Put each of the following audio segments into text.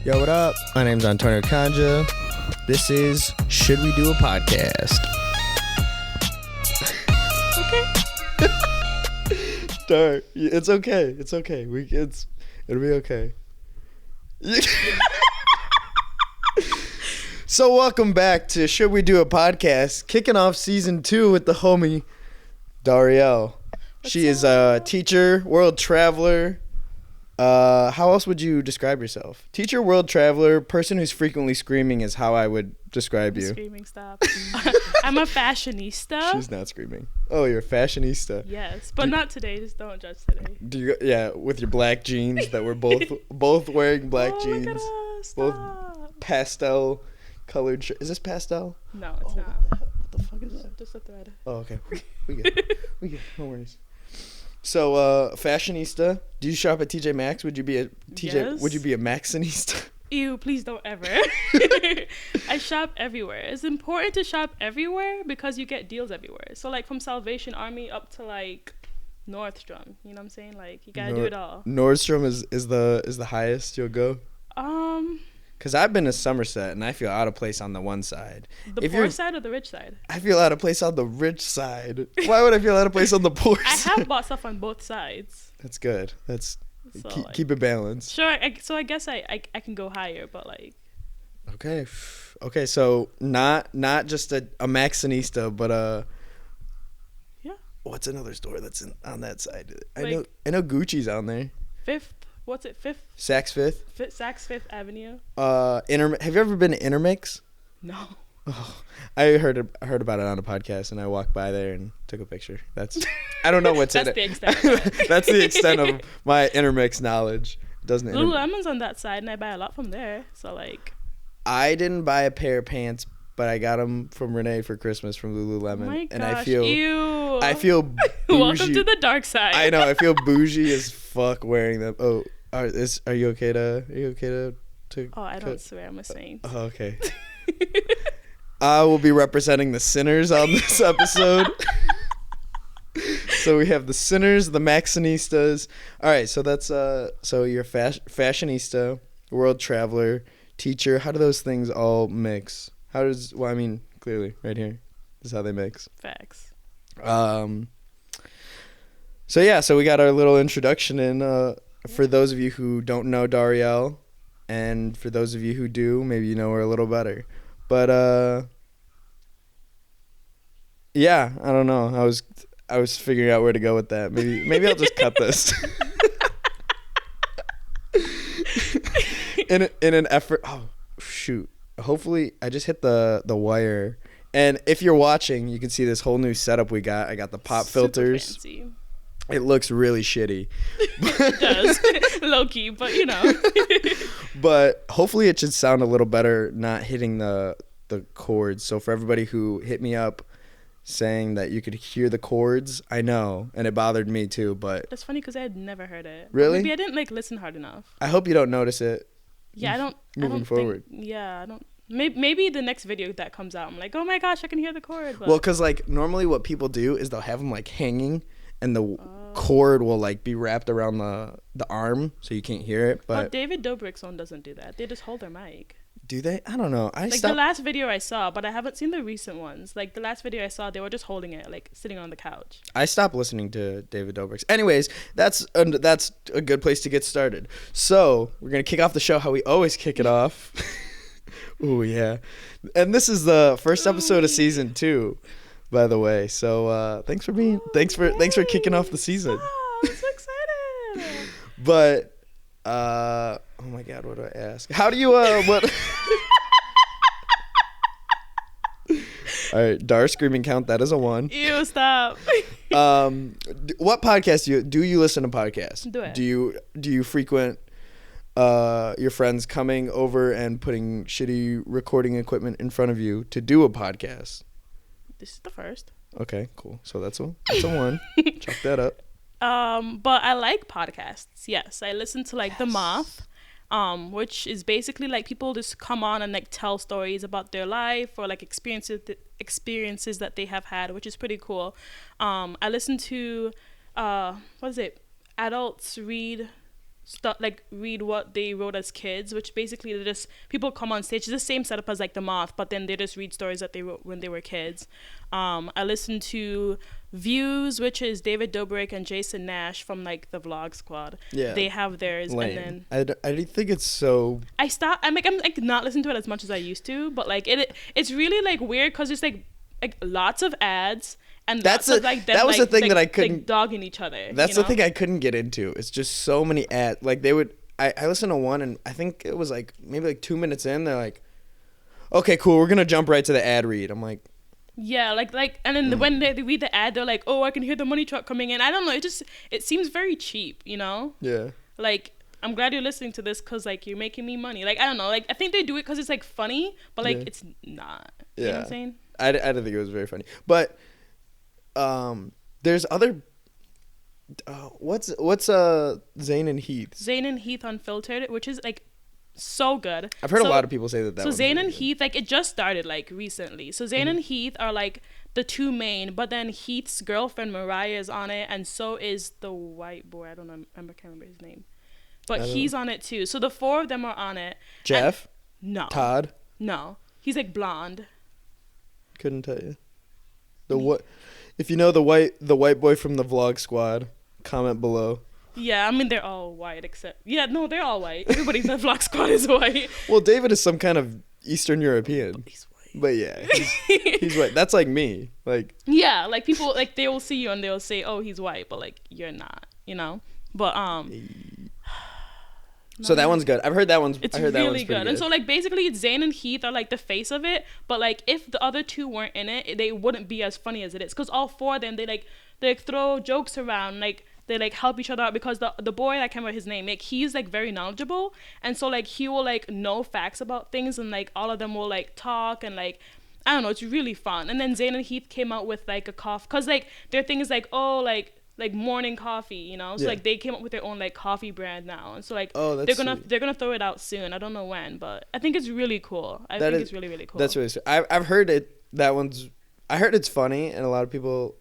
Yo, what up? My name's Antonio Kanja. This is Should We Do a Podcast? Okay. Start. It's okay. It's okay. It'll be okay. So welcome back to Should We Do a Podcast? Kicking off season 2 with the homie Darielle. She is a teacher, world traveler. How else would you describe yourself? Teacher, world traveler, person who's frequently screaming is how I would describe you. Screaming, stop. I'm a fashionista. She's not screaming. Oh, you're a fashionista. Yes, but not today. Just don't judge today. Do you? Yeah, with your black jeans that we're both wearing black jeans. Look at us. Both Stop. pastel colored. Is this pastel? No, it's not. What the fuck is that? Just a thread. Oh, okay. We good. We good. No worries. So, fashionista. Do you shop at TJ Maxx? Would you be a TJ? Yes. Would you be a Maxxinista? Ew, please don't ever. I shop everywhere. It's important to shop everywhere because you get deals everywhere. So like from Salvation Army up to like Nordstrom, you know what I'm saying? Like you gotta do it all. Nordstrom is the highest you'll go. Cause I've been to Somerset and I feel out of place on the one side. The poor side or the rich side? I feel out of place on the rich side. Why would I feel out of place on the poor side? I have bought stuff on both sides. That's good. That's so keep it balanced. Sure. So I guess I can go higher, but like. Okay. So not just a Maxxinista, but yeah. What's another store that's on that side? I Like, know Gucci's on there. Fifth. What's it? Fifth? Saks Fifth. Saks Fifth Avenue. Have you ever been to Intermix? No. Oh, I heard about it on a podcast, and I walked by there and took a picture. I don't know what's in it. That's the extent. That's the extent of my Intermix knowledge. Lululemon's on that side, and I buy a lot from there. So like. I didn't buy a pair of pants, but I got them from Renee for Christmas from Lululemon, Oh my gosh, and I feel bougie. Welcome to the dark side. I know. I feel bougie as fuck wearing them. Oh, are you okay to? Oh, I don't swear. I'm a saint. Oh, okay. I will be representing the sinners on this episode. So we have the sinners, the Maxxinistas. All right, so that's so you're fashionista, world traveler, teacher. How do those things all mix? Clearly right here is how they mix. Facts. So we got our little introduction in. For those of you who don't know Darielle, and for those of you who do, maybe you know her a little better. But yeah, I don't know. I was figuring out where to go with that. Maybe I'll just cut this. in an effort. Oh shoot! Hopefully, I just hit the wire. And if you're watching, you can see this whole new setup we got. I got the pop filters. Fancy. It looks really shitty. It does. Low key, but you know. But hopefully it should sound a little better not hitting the chords. So for everybody who hit me up saying that you could hear the chords, I know, and it bothered me too, but that's funny because I had never heard it. Really? Maybe I didn't listen hard enough. I hope you don't notice it. Yeah, I don't moving forward. I don't. Maybe the next video that comes out, I'm like, oh my gosh, I can hear the chord. But. Well, because like normally what people do is they'll have them like hanging, and the cord will like be wrapped around the arm, so you can't hear it. But David Dobrik's one doesn't do that. They just hold their mic. Do they? I don't know. The last video I saw, but I haven't seen the recent ones. Like the last video I saw, they were just holding it, like sitting on the couch. I stopped listening to David Dobrik's. Anyways, that's a good place to get started. So we're gonna kick off the show how we always kick it off. Ooh yeah, and this is the first episode of season 2, by the way. So thanks for kicking off the season. Oh, I'm so excited. But oh my god, what do I ask? How do you what? All right, Dar screaming count, that is a 1. Ew, stop. What podcast do you listen to podcasts? Do it. Do you frequent your friends coming over and putting shitty recording equipment in front of you to do a podcast? This is the first. Okay, cool. So that's a 1. Check that up. But I like podcasts. Yes, I listen to The Moth, which is basically like people just come on and like tell stories about their life or like experiences that they have had, which is pretty cool. I listen to what is it? Adults Read like read what they wrote as kids, which basically they're just people come on stage. It's the same setup as like The Moth, but then they just read stories that they wrote when they were kids. I listened to Views, which is David Dobrik and Jason Nash from like the Vlog Squad. Yeah, they have theirs. lame. And then I think it's so. I'm like not listening to it as much as I used to, but like it's really like weird because there's like lots of ads. And That's lots of, like, them, that was like, the thing like, that I couldn't like dogging each other. That's you the know? thing I couldn't get into. It's just so many ads. Like they would. I listened to one and I think it was like maybe like 2 minutes in. They're like, okay, cool. We're gonna jump right to the ad read. I'm like. Yeah, like, and then when they read the ad, they're like, "Oh, I can hear the money truck coming in." I don't know. It seems very cheap, you know. Yeah. Like, I'm glad you're listening to this because like you're making me money. Like, I don't know. Like, I think they do it because it's like funny, but like it's not. You know what I'm saying? I didn't think it was very funny, but there's other. What's Zayn and Heath? Zayn and Heath Unfiltered, which is like so good. I've heard a lot of people say that. So Zayn and Heath, like it just started like recently. So Zayn and Heath are like the two main, but then Heath's girlfriend Mariah is on it, and so is the white boy. I can't remember his name, but he's on it too. So the four of them are on it. Jeff? No. Todd? No. He's like blonde. Couldn't tell you. If you know the white boy from the Vlog Squad, comment below. Yeah, I mean they're all white except they're all white. Everybody in the Vlog Squad is white. Well, David is some kind of Eastern European. He's white. But yeah, he's white. That's like me. Like yeah, like people like they will see you and they'll say, "Oh, he's white," but like you're not, you know. But so that one's good. I've heard that one's. It's I heard really that one's good. And so like basically, Zayn and Heath are like the face of it. But like if the other two weren't in it, they wouldn't be as funny as it is. Because all four of them, they throw jokes around, like they like help each other out. Because the boy, I can't remember his name, like he's like very knowledgeable, and so like he will like know facts about things, and like all of them will like talk and like. I don't know, it's really fun. And then Zayn and Heath came out with like a coffee, because like their thing is like, oh, like morning coffee, you know. So like they came up with their own like coffee brand now, and so like they're gonna throw it out soon. I don't know when, but I think it's really cool. I think it's really, really cool. That's really sweet. I've heard it. I heard it's funny, and a lot of people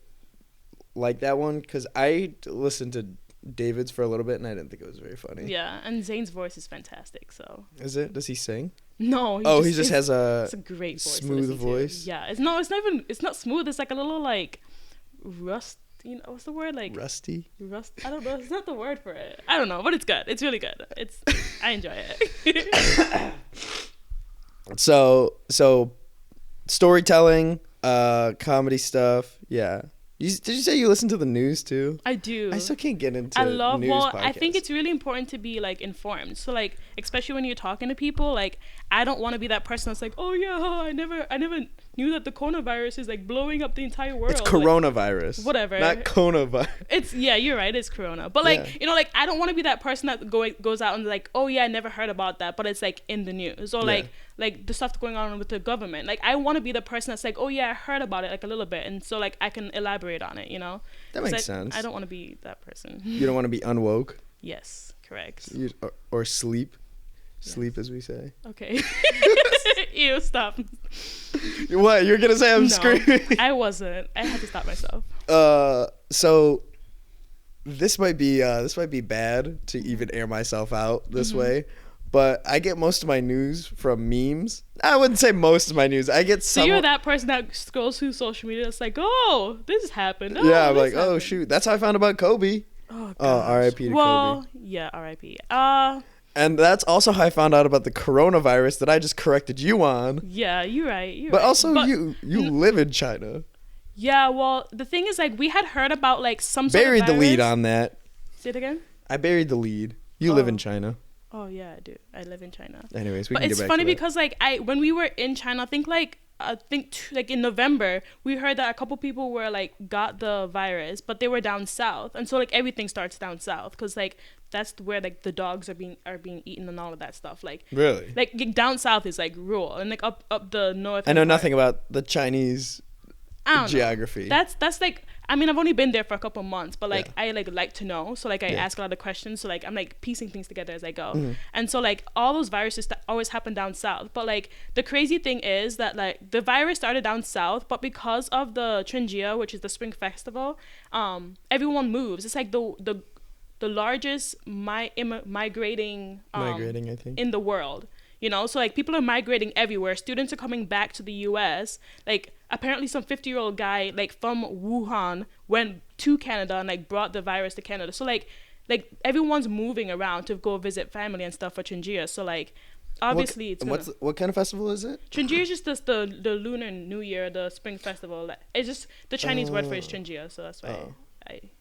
like that one because I listened to David's for a little bit, and I didn't think it was very funny. Yeah, and Zayn's voice is fantastic. So is it? Does he sing? No. He just has a great voice, smooth voice. Yeah, it's not smooth. It's like a little like rust. You know, what's the word? Like rusty. I don't know. It's not the word for it. I don't know, but it's good. It's really good. I enjoy it. So storytelling, comedy stuff. Yeah. Did you say you listen to the news too? I do. I still can't get into news podcasts. I think it's really important to be like informed. So like, especially when you're talking to people, like I don't want to be that person that's like, oh yeah, I never knew that the coronavirus is like blowing up the entire world. It's coronavirus. Like, whatever. Not coronavirus. It's you're right. It's corona. But like you know, like I don't want to be that person that goes out and like, oh yeah, I never heard about that, but it's like in the news or like the stuff going on with the government. Like I want to be the person that's like, oh yeah, I heard about it like a little bit, and so like I can elaborate on it, you know. That makes sense. I don't want to be that person. You don't want to be unwoke. Yes, correct. Or sleep. Sleep, as we say. Okay. Ew, stop. What? You're gonna say I'm screaming? I wasn't. I had to stop myself. So this might be bad to even air myself out this way, but I get most of my news from memes. I wouldn't say most of my news. I get some. So you're that person that scrolls through social media that's like, oh, this happened. Oh, yeah, I'm like, oh shoot, that's how I found about Kobe. Oh, R.I.P. to Kobe. Yeah, R.I.P. And that's also how I found out about the coronavirus that I just corrected you on. Yeah, you're right. You live in China. Yeah, well, the thing is, like, we had heard about, like, some sort Buried of the virus. lead on that. Say it again? I buried the lead. You live in China. Oh, yeah, I do. I live in China. Anyways, but it's funny because, like, when we were in China, I think in November, we heard that a couple people were, like, got the virus, but they were down south. And so, like, everything starts down south because, like, that's where like the dogs are being eaten and all of that stuff. Like really, like down south is like rural, and like up the north. I know nothing about the Chinese geography. That's like, I mean, I've only been there for a couple months, but like I like to know. So like I ask a lot of questions. So like I'm like piecing things together as I go. Mm-hmm. And so like all those viruses that always happen down south. But like the crazy thing is that like the virus started down south, but because of the Trinjia, which is the spring festival, everyone moves. It's like the the largest migrating Migrating, I think. in the world. You know, so like people are migrating everywhere. Students are coming back to the U.S. Like apparently some 50-year-old guy like from Wuhan went to Canada and like brought the virus to Canada. So like everyone's moving around to go visit family and stuff for Chingia. So like obviously what kind of festival is it? Chingia is just the Lunar New Year, the spring festival. It's just the Chinese word for it is Chingia, so that's why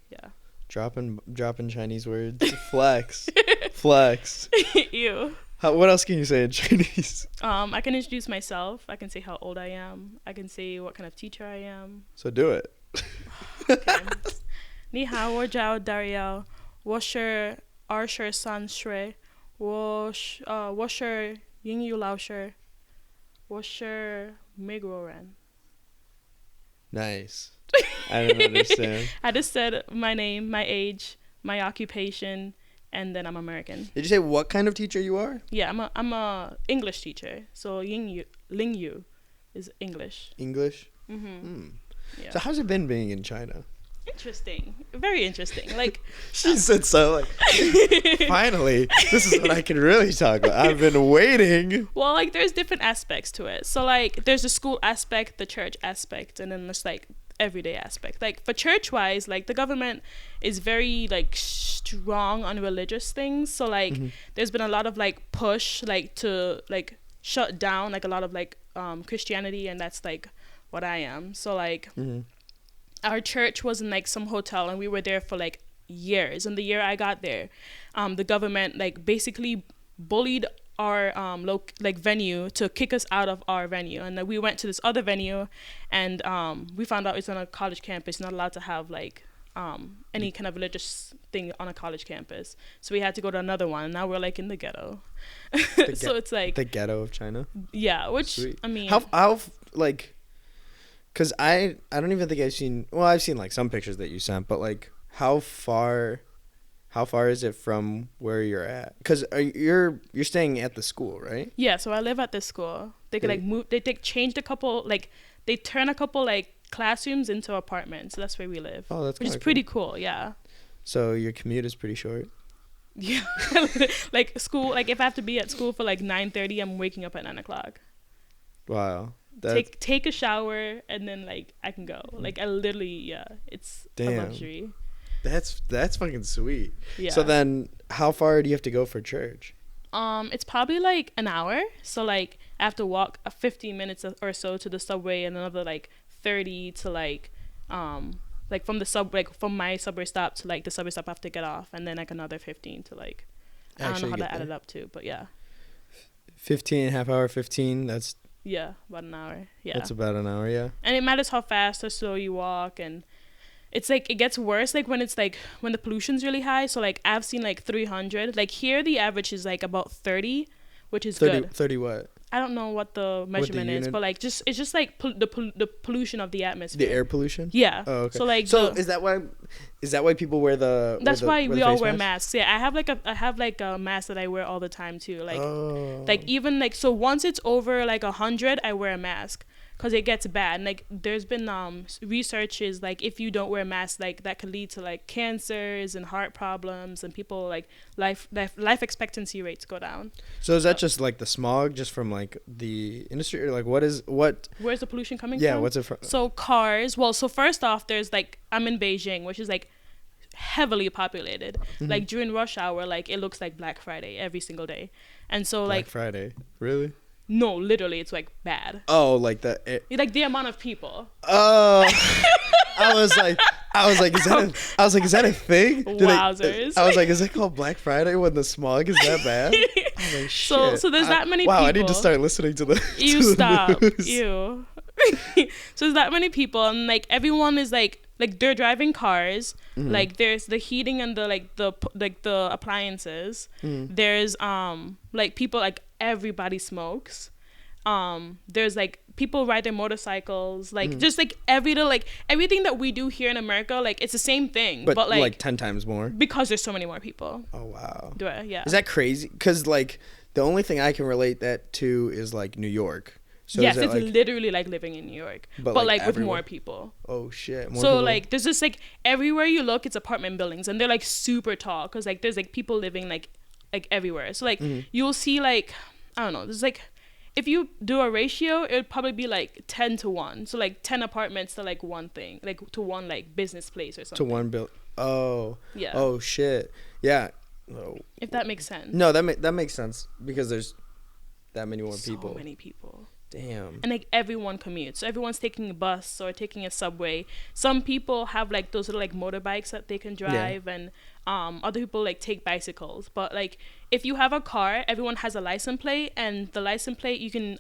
yeah. Dropping Chinese words. Flex. Flex. Ew. What else can you say in Chinese? I can introduce myself. I can say how old I am. I can say what kind of teacher I am. So do it. Okay. 你好，我叫 Darielle，我是23岁，我是英语老师，我是美国人。Nice. I don't understand. I just said my name, my age, my occupation, and then I'm American. Did you say what kind of teacher you are? Yeah, I'm a English teacher. So Lingyu is English. English? Yeah. So how's it been being in China? Interesting. Very interesting. Like she said so like finally, this is what I can really talk about. I've been waiting. Well, like there's different aspects to it. So like there's the school aspect, the church aspect, and then there's like everyday aspect. Like for church wise, like the government is very like strong on religious things. So like there's been a lot of like push like to like shut down like a lot of like Christianity, and that's like what I am. So like our church was in like some hotel, and we were there for like years. And the year I got there, the government like basically bullied our venue to kick us out of our venue. And then we went to this other venue, and we found out it's on a college campus, not allowed to have like any kind of religious thing on a college campus. So we had to go to another one, and now we're like in the ghetto. So it's like the ghetto of China. Yeah, which Sweet. I mean, how like, because I don't even think I've seen like some pictures that you sent, but like how far is it from where you're at? Because you're staying at the school, right? Yeah, so I live at this school. They could like move. They changed a couple, like they turn a couple like classrooms into apartments. So that's where we live. Oh, that's which is pretty cool. Yeah. So your commute is pretty short. Yeah, like school. Like if I have to be at school for like 9:30, I'm waking up at 9:00. Wow. Take a shower, and then like I can go. Like I literally, it's a luxury. That's fucking sweet. Yeah. So then how far do you have to go for church? It's probably like an hour. So like I have to walk 15 minutes or so to the subway, and another like 30 to like from my subway stop to like the subway stop I have to get off, and then like another 15 to like I don't know how to add it up to, but yeah. 15, half hour, 15, that's... Yeah, about an hour. Yeah. That's about an hour, yeah. And it matters how fast or slow you walk, and it's like it gets worse like when it's like when the pollution's really high. So like I've seen like 300. Like here the average is like about 30, which is 30, good. 30 what? I don't know what the measurement is, but like it's just like the pollution of the atmosphere. The air pollution? Yeah. Oh, okay. So like is that why people wear the... That's why we all wear masks. Yeah, I have like a mask that I wear all the time too. Like like even like so once it's over like 100, I wear a mask. Because it gets bad. And like there's been researches like if you don't wear masks, like that could lead to like cancers and heart problems, and people like life expectancy rates go down. So is that just like the smog just from like the industry, or like where's the pollution coming from? Yeah, what's it from? So cars. Well, so first off, there's like I'm in Beijing, which is like heavily populated. Like during rush hour, like it looks like Black Friday every single day. And so Black like Friday, really? No, literally, it's like bad. Oh, like the... Like the amount of people. Oh, I was like, is that a thing? Wowzers. I was like, is it called Black Friday when the smog is that bad? I was like, shit. So there's that many people. Wow, I need to start listening to the... You stop. Ew. So there's that many people, and like everyone is like they're driving cars. Like there's the heating and the appliances. There's like people, like everybody smokes. There's like people ride their motorcycles, like just like everything that we do here in America, like it's the same thing, but like 10 times more because there's so many more people. Oh wow. Yeah. Is that crazy? Because like the only thing I can relate that to is like New York. So yes, is it it's like, literally like living in New York, but like with more people. Oh shit! More So people? like there's just like everywhere you look, it's apartment buildings, and they're like super tall because like there's like people living like everywhere. So like you'll see like I don't know. There's like if you do a ratio, it would probably be like 10-1. So like 10 apartments to like one thing, like to one like business place or something. To one build. Oh. Yeah. Oh shit! Yeah. Oh. If that makes sense. No, that makes sense because there's that many more people. So many people. Damn. And like everyone commutes. So everyone's taking a bus or taking a subway. Some people have like those little like motorbikes that they can drive, and other people like take bicycles. But like if you have a car, everyone has a license plate, and the license plate you can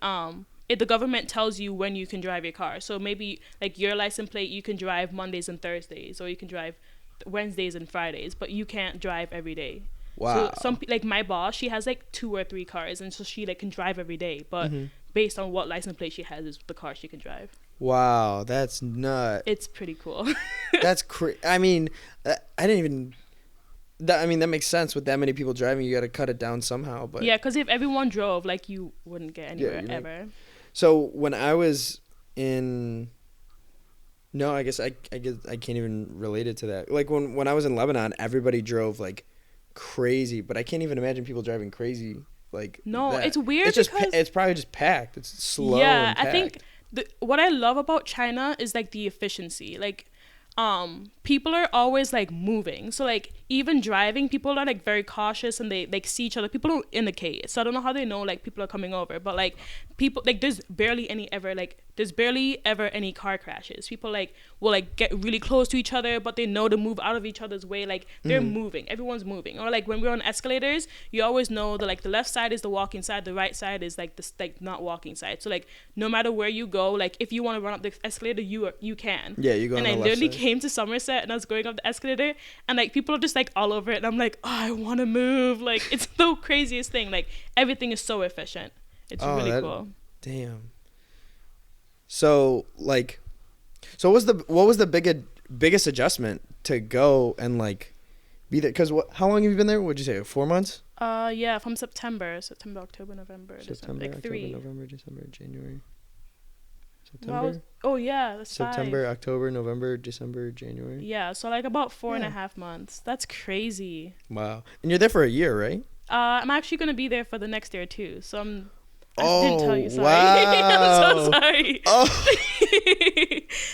the government tells you when you can drive your car. So maybe like your license plate you can drive Mondays and Thursdays, or you can drive Wednesdays and Fridays, but you can't drive every day. Wow. So like my boss, she has like 2 or 3 cars, and so she like can drive every day, but based on what license plate she has is the car she can drive. Wow, that's nuts. It's pretty cool. That's I mean, I didn't even. I mean, that makes sense with that many people driving. You got to cut it down somehow. But yeah, because if everyone drove, like you wouldn't get anywhere ever. So when I was in. No, I guess I can't even relate it to that. Like when I was in Lebanon, everybody drove like crazy, but I can't even imagine people driving crazy like no that. It's weird it's just because it's probably just packed. It's slow. Yeah, and packed. I think what I love about China is like the efficiency. Like people are always like moving, so like even driving, people are like very cautious, and they like see each other. People don't indicate, so I don't know how they know like people are coming over, but like people like there's barely ever any car crashes. People like will like get really close to each other, but they know to move out of each other's way. Like they're moving, everyone's moving. Or like when we're on escalators, you always know that like the left side is the walking side, the right side is like this like not walking side. So like no matter where you go, like if you want to run up the escalator, you can. Yeah, you go. And on I the literally left side. came to Somerset, and I was going up the escalator, and like people are just like all over it, and I'm like, oh, I want to move. Like it's the craziest thing. Like everything is so efficient. It's really cool. Damn. So like, what was the biggest adjustment to go and like be there? Because how long have you been there? What'd you say? 4 months? Yeah, from September, October, November, December, like October, 3. November, December, January. September. Oh yeah, that's September, 5. October, November, December, January. Yeah, so like about 4.5 months. That's crazy. Wow. And you're there for a year, right? I'm actually gonna be there for the next year too. So I Oh, didn't tell you. Sorry. wow. I'm so sorry. Oh.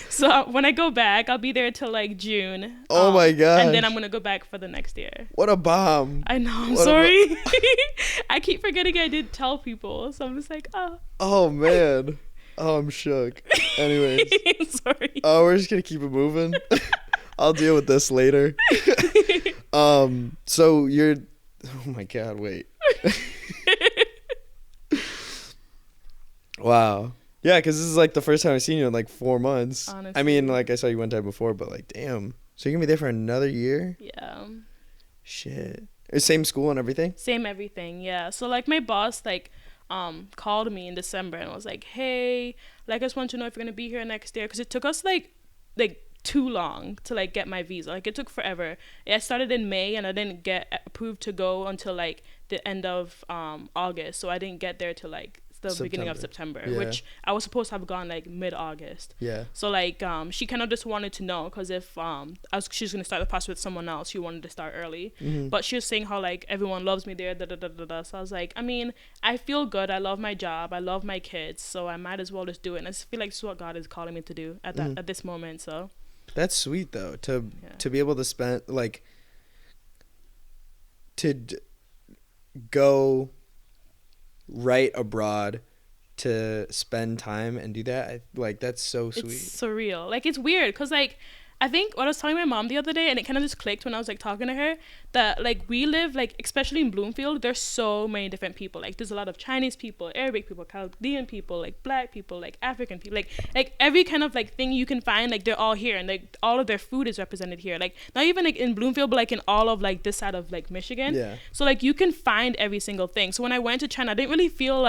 So when I go back, I'll be there till like June. Oh my gosh. And then I'm gonna go back for the next year. What a bomb. I know. I'm sorry. I keep forgetting I did tell people, so I'm just like, oh. Oh man. Oh, I'm shook. Anyways. Sorry. Oh, we're just gonna keep it moving. I'll deal with this later. So you're. Oh my God! Wait. Wow. Yeah, because this is like the first time I've seen you in like 4 months. Honestly. I mean, like I saw you one time before, but like, damn. So you're gonna be there for another year? Yeah. Shit. Same school and everything? Same everything, yeah. So like my boss like called me in December and was like, hey, like I just want to know if you're gonna be here next year, because it took us like too long to like get my visa. Like it took forever. I started in May and I didn't get approved to go until like the end of August, so I didn't get there till like the beginning of September, Yeah. which I was supposed to have gone like mid-August. Yeah. So like she kind of just wanted to know, because if she was gonna start the process with someone else, she wanted to start early. Mm-hmm. But she was saying how like everyone loves me there, da da da da da. So I was like, I mean, I feel good. I love my job. I love my kids. So I might as well just do it. And I just feel like this is what God is calling me to do at that at this moment. So That's sweet though, to be able to spend like go right abroad to spend time and do that. Like that's so sweet. It's surreal. Like it's weird because like I think what I was telling my mom the other day, and it kind of just clicked when I was like talking to her, that like we live like, especially in Bloomfield, there's so many different people. Like there's a lot of Chinese people, Arabic people, Chaldean people, like black people, like African people, like every kind of like thing you can find, like they're all here, and like all of their food is represented here. Like not even like in Bloomfield, but like in all of like this side of like Michigan. Yeah. So like you can find every single thing. So when I went to China, I didn't feel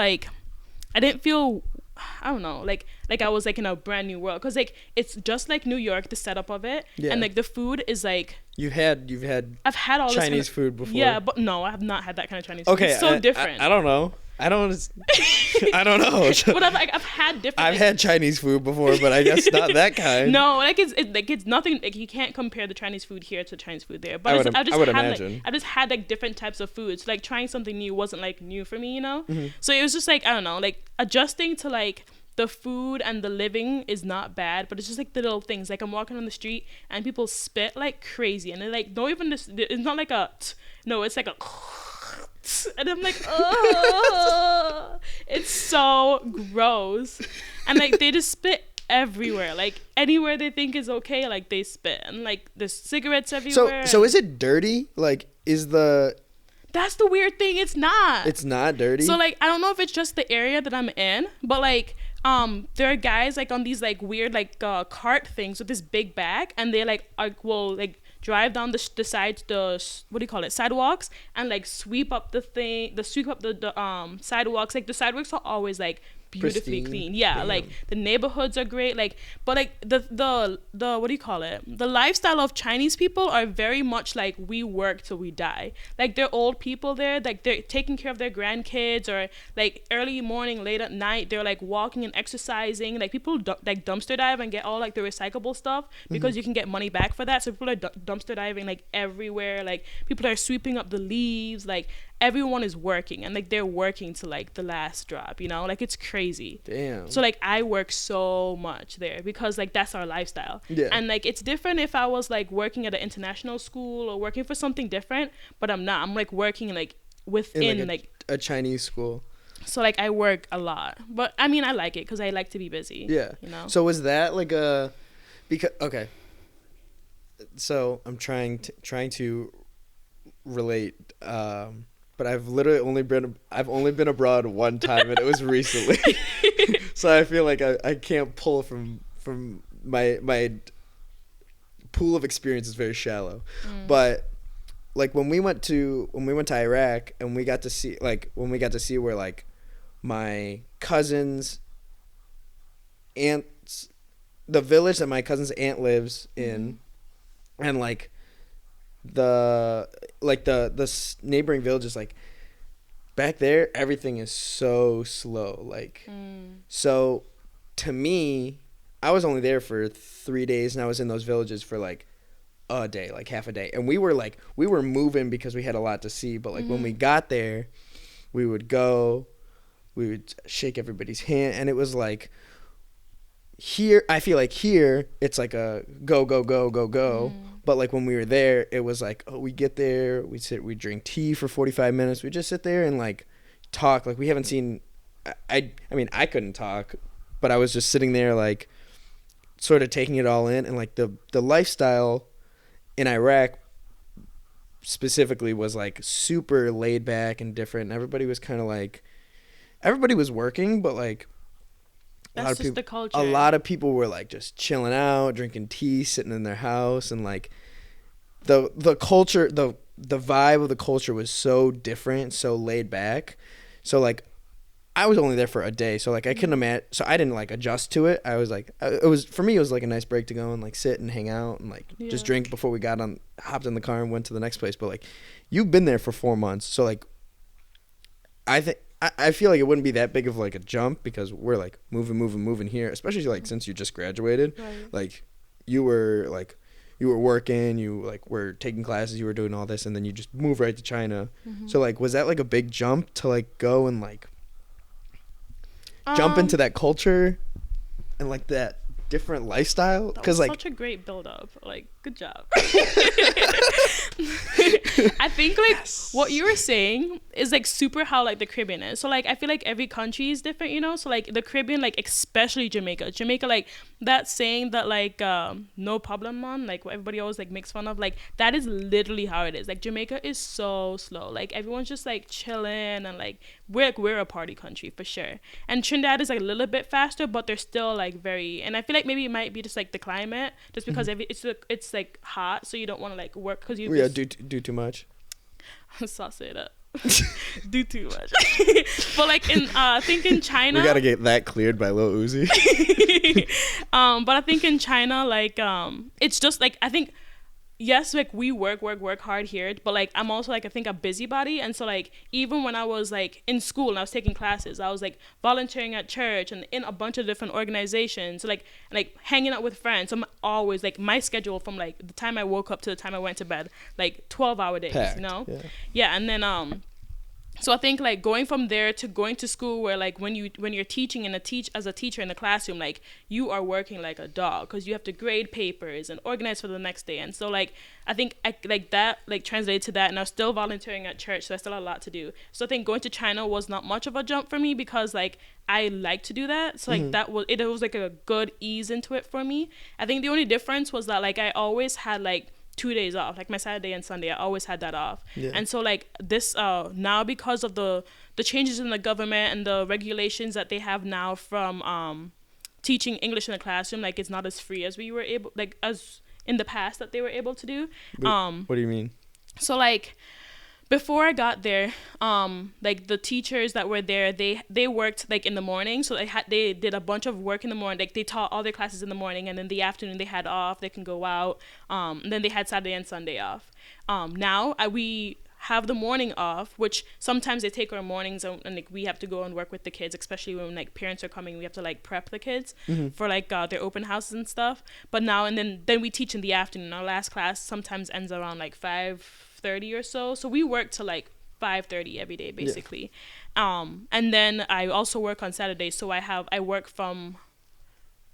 I don't know, like I was like in a brand new world, because like it's just like New York, the setup of it, and like the food is like I've had all Chinese this kind of food before. Yeah, but no, I have not had that kind of Chinese Okay, food. It's so different. I don't know. I don't know. But I've had different. I've had Chinese food before, but I guess not that kind. No, like it's nothing. Like you can't compare the Chinese food here to Chinese food there. But I would imagine. I just had like different types of foods. So, like trying something new wasn't like new for me, you know. Mm-hmm. So it was just like I don't know, like adjusting to like the food and the living is not bad, but it's just like the little things. Like I'm walking on the street and people spit like crazy, and they're like don't even just. It's not like a no, it's like a. And I'm like, oh, it's so gross. And like they just spit everywhere, like anywhere they think is okay, like they spit, and like there's cigarettes everywhere. So is it dirty? Like that's the weird thing. It's not. It's not dirty. So like I don't know if it's just the area that I'm in, but like there are guys like on these like weird like cart things with this big bag, and they like will like drive down the sides, what do you call it, sidewalks, and like sweep up the sidewalks. Like the sidewalks are always like beautifully clean. Yeah. Damn. Like the neighborhoods are great. Like, but like the what do you call it? The lifestyle of Chinese people are very much like we work till we die. Like they're old people there. Like they're taking care of their grandkids, or like early morning, late at night, they're like walking and exercising. Like people like dumpster dive and get all like the recyclable stuff because you can get money back for that. So people are dumpster diving like everywhere. Like people are sweeping up the leaves. Like everyone is working, and like they're working to like the last drop, you know, like it's crazy. Damn. So like I work so much there because like that's our lifestyle. Yeah. And like it's different if I was like working at an international school or working for something different, but I'm not. I'm like working like within like a Chinese school. So like I work a lot, but I mean I like it because I like to be busy. Yeah. You know. So was that like okay. So I'm trying to relate. But I've literally only been abroad one time, and it was recently. So I feel like I can't pull from my pool of experience is very shallow. But like when we went to Iraq, and we got to see where like my cousin's aunt's, the village that my cousin's aunt lives in, and like the neighboring villages, like back there everything is so slow. Like so to me, I was only there for 3 days, and I was in those villages for like a day, like half a day, and we were moving because we had a lot to see. But like when we got there, we would shake everybody's hand, and it was like here, I feel like here it's like a go. But like when we were there, it was like, oh, we get there, we drink tea for 45 minutes. We just sit there and like talk. Like we haven't seen, I mean, I couldn't talk, but I was just sitting there like sort of taking it all in. And like the lifestyle in Iraq specifically was like super laid back and different. And everybody was kind of like, everybody was working, but like, that's just the culture. A lot of people were like just chilling out, drinking tea, sitting in their house, and like the culture, the vibe of the culture was so different, so laid back. So like I was only there for a day, so like I couldn't imagine. So I didn't like adjust to it. I was like, for me it was like a nice break to go and like sit and hang out and like just drink before we hopped in the car and went to the next place. But like you've been there for 4 months, so like I feel like it wouldn't be that big of like a jump because we're like moving here, especially like since you just graduated. Right. Like you were working, you like were taking classes, you were doing all this, and then you just move right to China. So like was that like a big jump to like go and like jump into that culture and like that different lifestyle? Because like such a great build up, like good job. I think like what you were saying is like super how like the Caribbean is. So like I feel like every country is different, you know. So like the Caribbean, like especially Jamaica, like that saying that like no problem man, like what everybody always like makes fun of, like that is literally how it is. Like Jamaica is so slow, like everyone's just like chilling, and like we're a party country for sure. And Trinidad is like a little bit faster, but they're still like very, and I feel like maybe it might be just like the climate, just because it's like hot, so you don't want to like work because you do too much. Sauce it up. Do too much. But like in I think in China, we gotta get that cleared by Lil Uzi. But I think in China, like it's just like I think yes, like we work hard here, but like I'm also like I think a busybody, and so like even when I was like in school and I was taking classes, I was like volunteering at church and in a bunch of different organizations, so, like hanging out with friends. So I'm always like my schedule from like the time I woke up to the time I went to bed, like 12-hour days, Packed, you know? yeah. Yeah, and then so I think like going from there to going to school where like when you're teaching as a teacher in the classroom, like you are working like a dog because you have to grade papers and organize for the next day. And so like I think like that like translated to that, and I was still volunteering at church, so I still had a lot to do. So I think going to China was not much of a jump for me because like I like to do that. So like that was it was like a good ease into it for me. I think the only difference was that like I always had like 2 days off, like my Saturday and Sunday. I always had that off. Yeah. And so like this now because of the changes in the government and the regulations that they have now from teaching English in the classroom, like it's not as free as we were able, like as in the past that they were able to do. What do you mean? So like before I got there, like the teachers that were there, they worked like in the morning, so they did a bunch of work in the morning. Like they taught all their classes in the morning, and then the afternoon they had off. They can go out. And then they had Saturday and Sunday off. Now we have the morning off, which sometimes they take our mornings and like we have to go and work with the kids, especially when like parents are coming. We have to like prep the kids for like their open houses and stuff. But now and then we teach in the afternoon. Our last class sometimes ends around like 5:30 or so we work till like 5:30 every day basically. And then I also work on Saturdays, so I work from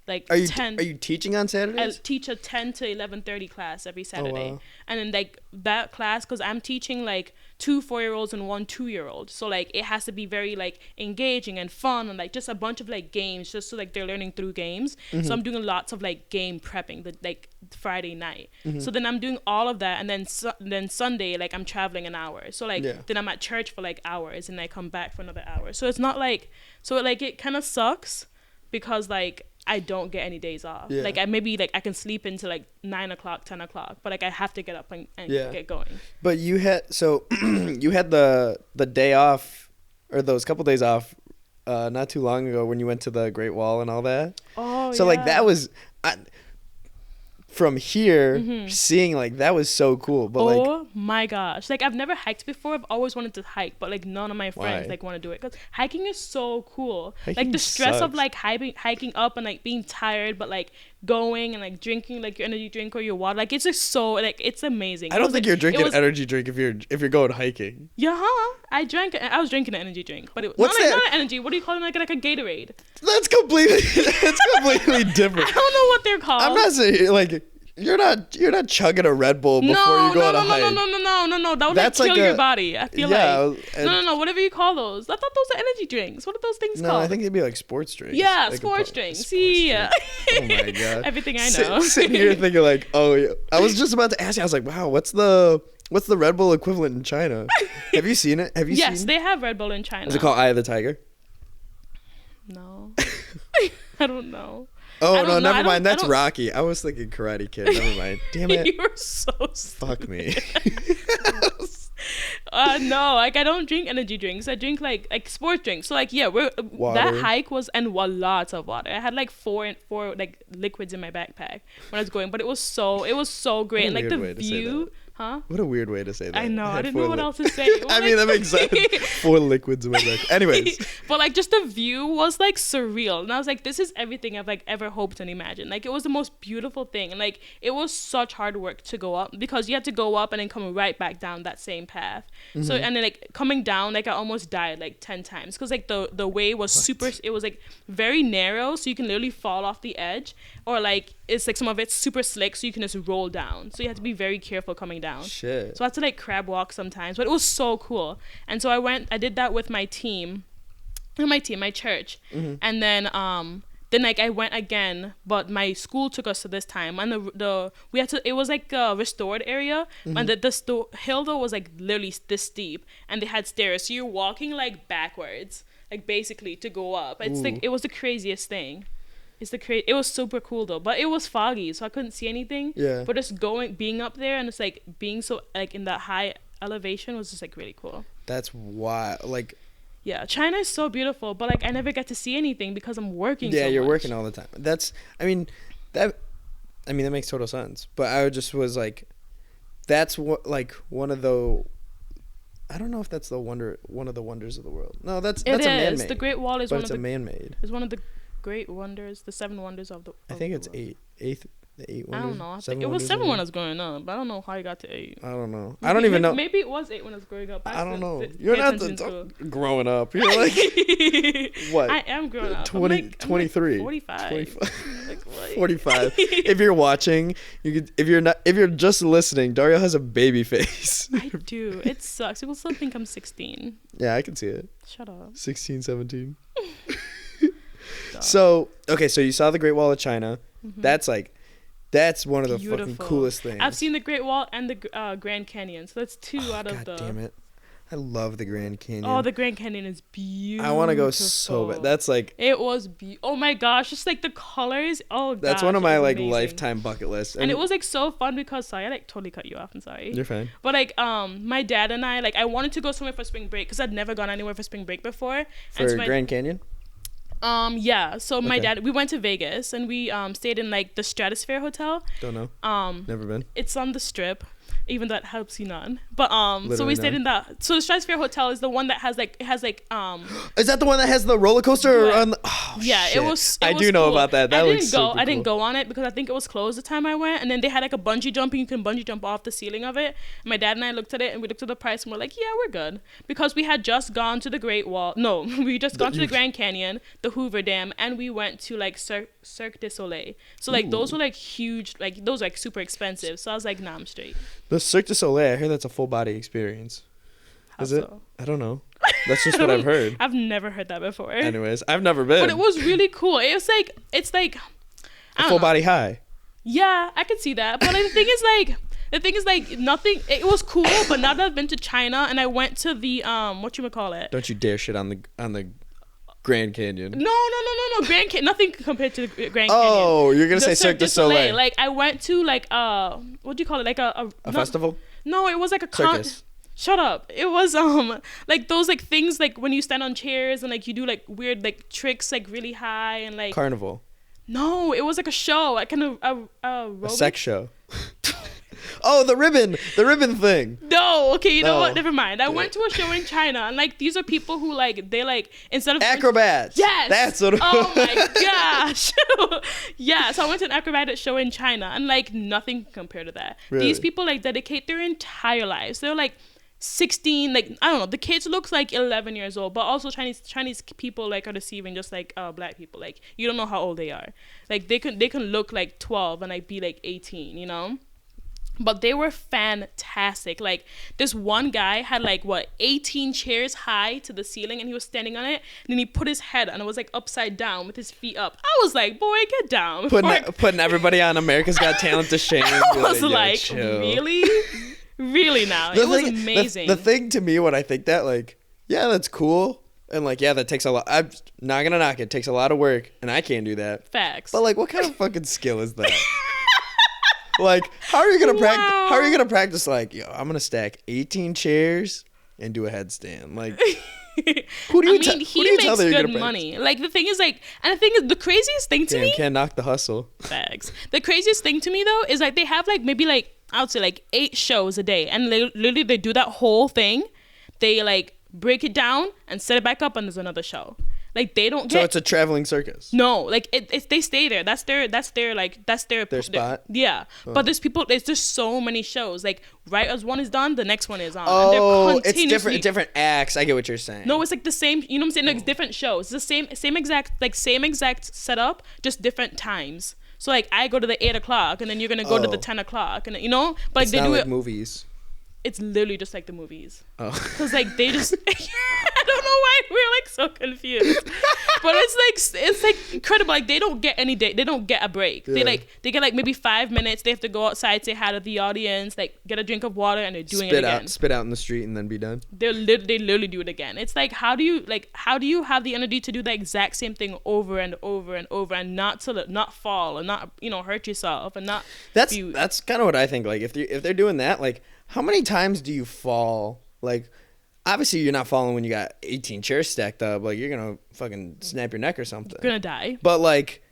like 10. Are you teaching on Saturdays? I teach a 10 to 11:30 class every Saturday. Oh, wow. And then like that class, because I'm teaching like 2 4-year-olds and 1 2-year-old, so like it has to be very like engaging and fun and like just a bunch of like games, just so like they're learning through games. So I'm doing lots of like game prepping like Friday night. So then I'm doing all of that, and then Sunday like I'm traveling an hour, so like then I'm at church for like hours, and I come back for another hour. So it's not like it kind of sucks because like I don't get any days off. Like I can sleep into like 9 o'clock, 10 o'clock, but like I have to get up and get going. But you had you had the day off, or those couple days off not too long ago when you went to the Great Wall and all that. Oh, so like that was from here seeing like that was so cool. But oh my gosh, like I've never hiked before. I've always wanted to hike, but like none of my friends like want to do it because hiking is so cool. Hiking like the stress of like hiking up and like being tired, but like going and like drinking like your energy drink or your water, like it's just so like it's amazing. I don't think you're drinking an energy drink if you're going hiking. Yeah, I was drinking an energy drink, but it was not an energy. What do you call it? Like a Gatorade. That's completely different. I don't know what they're called. I'm not saying like you're not chugging a Red Bull before you go on a hike. No. That would like kill your body. I feel like no. Whatever you call those. I thought those are energy drinks. What are those things called? No, I think they'd be like sports drinks. Yeah, like sports drinks. Yeah. Oh my god. Everything I know. Sitting here thinking like, oh yeah. I was just about to ask you. I was like, wow, what's the Red Bull equivalent in China? Have you seen it? Yes, they have Red Bull in China. Is it called Eye of the Tiger? No. I don't know. Oh, no, never mind. That's Rocky. I was thinking Karate Kid. Never mind. Damn it. You were so stupid. Fuck me. No, like I don't drink energy drinks. I drink like sports drinks. So like that hike was lots of water. I had like four like liquids in my backpack when I was going, but it was so great. And like the view. Huh? What a weird way to say that. I know. I didn't know what else to say. I mean, that makes sense. 4 liquids in my back. Anyways. But like just the view was like surreal. And I was like, this is everything I've like ever hoped and imagined. Like it was the most beautiful thing. And like it was such hard work to go up because you had to go up and then come right back down that same path. So and then like coming down, like I almost died like 10 times because like the way was it was like very narrow, so you can literally fall off the edge, or like it's like some of it's super slick, so you can just roll down. So you have to be very careful coming down. Shit. So I had to like crab walk sometimes, but it was so cool. And so I did that with my team, my church, and then like I went again, but my school took us to this time, and we had to. It was like a restored area, and the hill though was like literally this steep, and they had stairs, so you're walking like backwards, like basically to go up. It's like it was the craziest thing. It was super cool though, but it was foggy, so I couldn't see anything. Yeah. But just being up there, and it's like being so like in that high elevation was just like really cool. That's wild. Like. Yeah, China is so beautiful, but like I never get to see anything because I'm working. Yeah, so you're much. working all the time. That makes total sense. But I just was like, that's what like one of the. I don't know if that's one of the wonders of the world. No, that's a man-made. The Great Wall is but one it's of a the man-made. Is one of the great wonders, the 7 wonders of the. I think the it's world. the 8 I wonders. don't know. It was 7 when I was growing up, but I don't know how I got to 8. I don't know. Maybe, I don't even know. Maybe it was 8 when I was growing up. I don't know. You're not growing up. You're like what? I am growing up. 20, I'm like 23. 45. 25. Like, what? 45. If you're watching, you could. If you're just listening, Darielle has a baby face. I do. It sucks. People still think I'm 16. Yeah, I can see it. Shut up. 16, 17. So you saw the Great Wall of China. Mm-hmm. That's one of the Beautiful. fucking coolest things. I've seen the Great Wall and the Grand Canyon, so that's 2 out of God the. damn it! I love the Grand Canyon. Oh, the Grand Canyon is beautiful. I want to go so bad. That's like. It was oh my gosh, just like the colors. Oh, that's gosh, one of my like amazing. lifetime bucket lists. And it was like so fun because sorry, I like totally cut you off. I'm sorry. You're fine. But like my dad and I wanted to go somewhere for spring break because I'd never gone anywhere for spring break before. For so Grand Canyon. Yeah. So my Okay. dad, we went to Vegas and we stayed in like the Stratosphere Hotel. Don't know. Never been. It's on the Strip, even though it helps you none. But so Literally we stayed none. in that. So the Stratosphere Hotel is the one that has like Is that the one that has the roller coaster Yeah. on the? Oh, yeah, shit. it was. I do know cool. about that. That looks super I didn't cool. go on it because I think it was closed the time I went. And then they had like a bungee jumping. You can bungee jump off the ceiling of it. And my dad and I looked at it and we looked at the price and we're like, yeah, we're good because we had just gone to the Great Wall. No, we just gone to the Grand Canyon, the Hoover Dam, and we went to like Cirque du Soleil. So like those were like huge. Like those were like super expensive. So I was like, nah, I'm straight. The Cirque du Soleil. I hear that's a full body experience. How Is it? so? I don't know. That's just what I've heard. I've never heard that before. Anyways, I've never been. But it was really cool. It's like I a don't full know. body high. Yeah, I could see that. But like, the thing is like nothing. It was cool, but now that I've been to China and I went to the whatchamacallit. Don't you dare shit on the Grand Canyon. No. Grand Canyon. Nothing compared to the Grand Canyon. Oh, you're gonna The say Cirque du Soleil. Like I went to like what do you call it? Like a festival? No, it was like a Circus. Shut up. It was like those like things like when you stand on chairs and like you do like weird like tricks like really high and like Carnival. No, it was like a show, like kind of A aerobic. sex show. Oh, the ribbon thing. No, okay, you know No. what? Never mind. I went to a show in China, and like these are people who like they like instead of Acrobats. Yes. That's what. Oh my gosh. Yeah. So I went to an acrobatic show in China, and like nothing compared to that. Really? These people like dedicate their entire lives. They're like 16. Like I don't know. The kids looks like 11 years old, but also Chinese people like are deceiving, just like black people. Like you don't know how old they are. Like they can look like 12 and like be like 18. You know. But they were fantastic. Like this one guy had like 18 chairs high to the ceiling and he was standing on it and then he put his head and it was like upside down with his feet up. I was like, boy, get down. Putting everybody on America's Got Talent to shame. I was "Yo, like, chill." really now? It was amazing. The thing to me when I think that, like, yeah, that's cool. And like, yeah, that takes a lot. I'm not gonna knock it. It takes a lot of work and I can't do that. Facts. But like, what kind of fucking skill is that? Like, how are you gonna practice? Wow. How are you gonna practice? Like, yo, I'm gonna stack 18 chairs and do a headstand. Like, who do you tell? he Who do you tell makes that you're good gonna practice? money. Like the thing is like, and the thing is the craziest thing to Damn, me. can't knock the hustle. Facts. The craziest thing to me though is like they have like maybe like I would say like 8 shows a day, and literally they do that whole thing. They like break it down and set it back up, and there's another show. Like they don't get. So it's a traveling circus. No, like it's they stay there. That's their Their spot? Yeah, but there's people. There's just so many shows. Like right as one is done, the next one is on. Oh, and it's they're continuously- different acts. I get what you're saying. No, it's like the same. You know what I'm saying? Like it's different shows. It's the same exact setup, just different times. So like I go to the 8 o'clock, and then you're gonna go to the 10 o'clock, and you know, but like it's they not do like it. movies. It's literally just like the movies. Oh. Cause like they just, I don't know why we're like so confused, but it's like incredible. Like they don't get they don't get a break. Yeah. They get like maybe 5 minutes. They have to go outside, say hi to the audience, like get a drink of water, and they're doing it again. Spit out in the street and then be done. They literally do it again. It's like how do you have the energy to do the exact same thing over and over and over and not fall and not hurt yourself and not. That's kind of what I think. Like if they're doing that, like how many times do you fall? Like obviously you're not falling when you got 18 chairs stacked up. Like you're gonna fucking snap your neck or something. Gonna die. But like,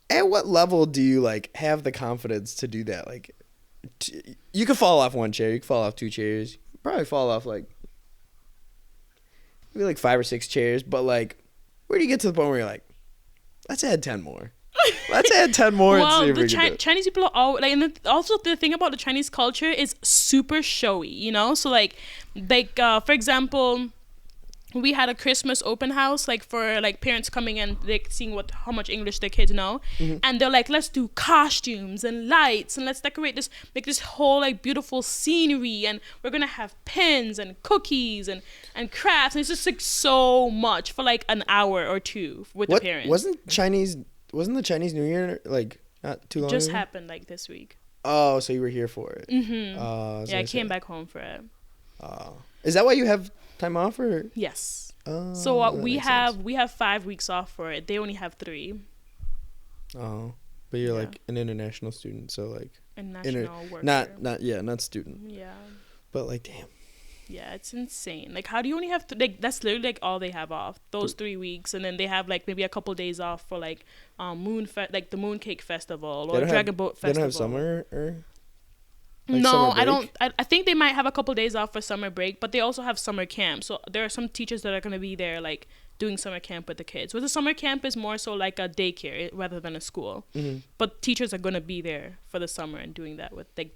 at what level do you like have the confidence to do that? Like, you could fall off one chair. You could fall off 2 chairs. Probably fall off like maybe like 5 or 6 chairs. But like, where do you get to the point where you're like, let's add 10 more. Let's add 10 more. Well, and see if the we can do it. Chinese people are all like, and also the thing about the Chinese culture is super showy, you know. So like for example, we had a Christmas open house, like for like parents coming and like seeing how much English their kids know, and they're like, let's do costumes and lights and let's decorate this, make this whole like beautiful scenery, and we're gonna have pins and cookies and crafts, and it's just like so much for like an hour or two with the parents. Wasn't the Chinese New Year like not too long Just ago? happened like this week. Oh, so you were here for it. Yeah, I came back home for it. Is that why you have time off, or? Yes. Oh, So that we makes have sense. 5 weeks off for it. They only have 3. Oh, but you're Yeah. like an international student, so like And national worker. not student, Yeah. but like damn. Yeah, it's insane. Like, how do you only have like that's literally like all they have off those 3 weeks, and then they have like maybe a couple days off for like like the Mooncake Festival or Dragon Boat Festival. They don't have summer or. No, summer I don't. break? I think they might have a couple days off for summer break, but they also have summer camp. So there are some teachers that are gonna be there like doing summer camp with the kids. With the summer camp is more so like a daycare rather than a school. But teachers are gonna be there for the summer and doing that with like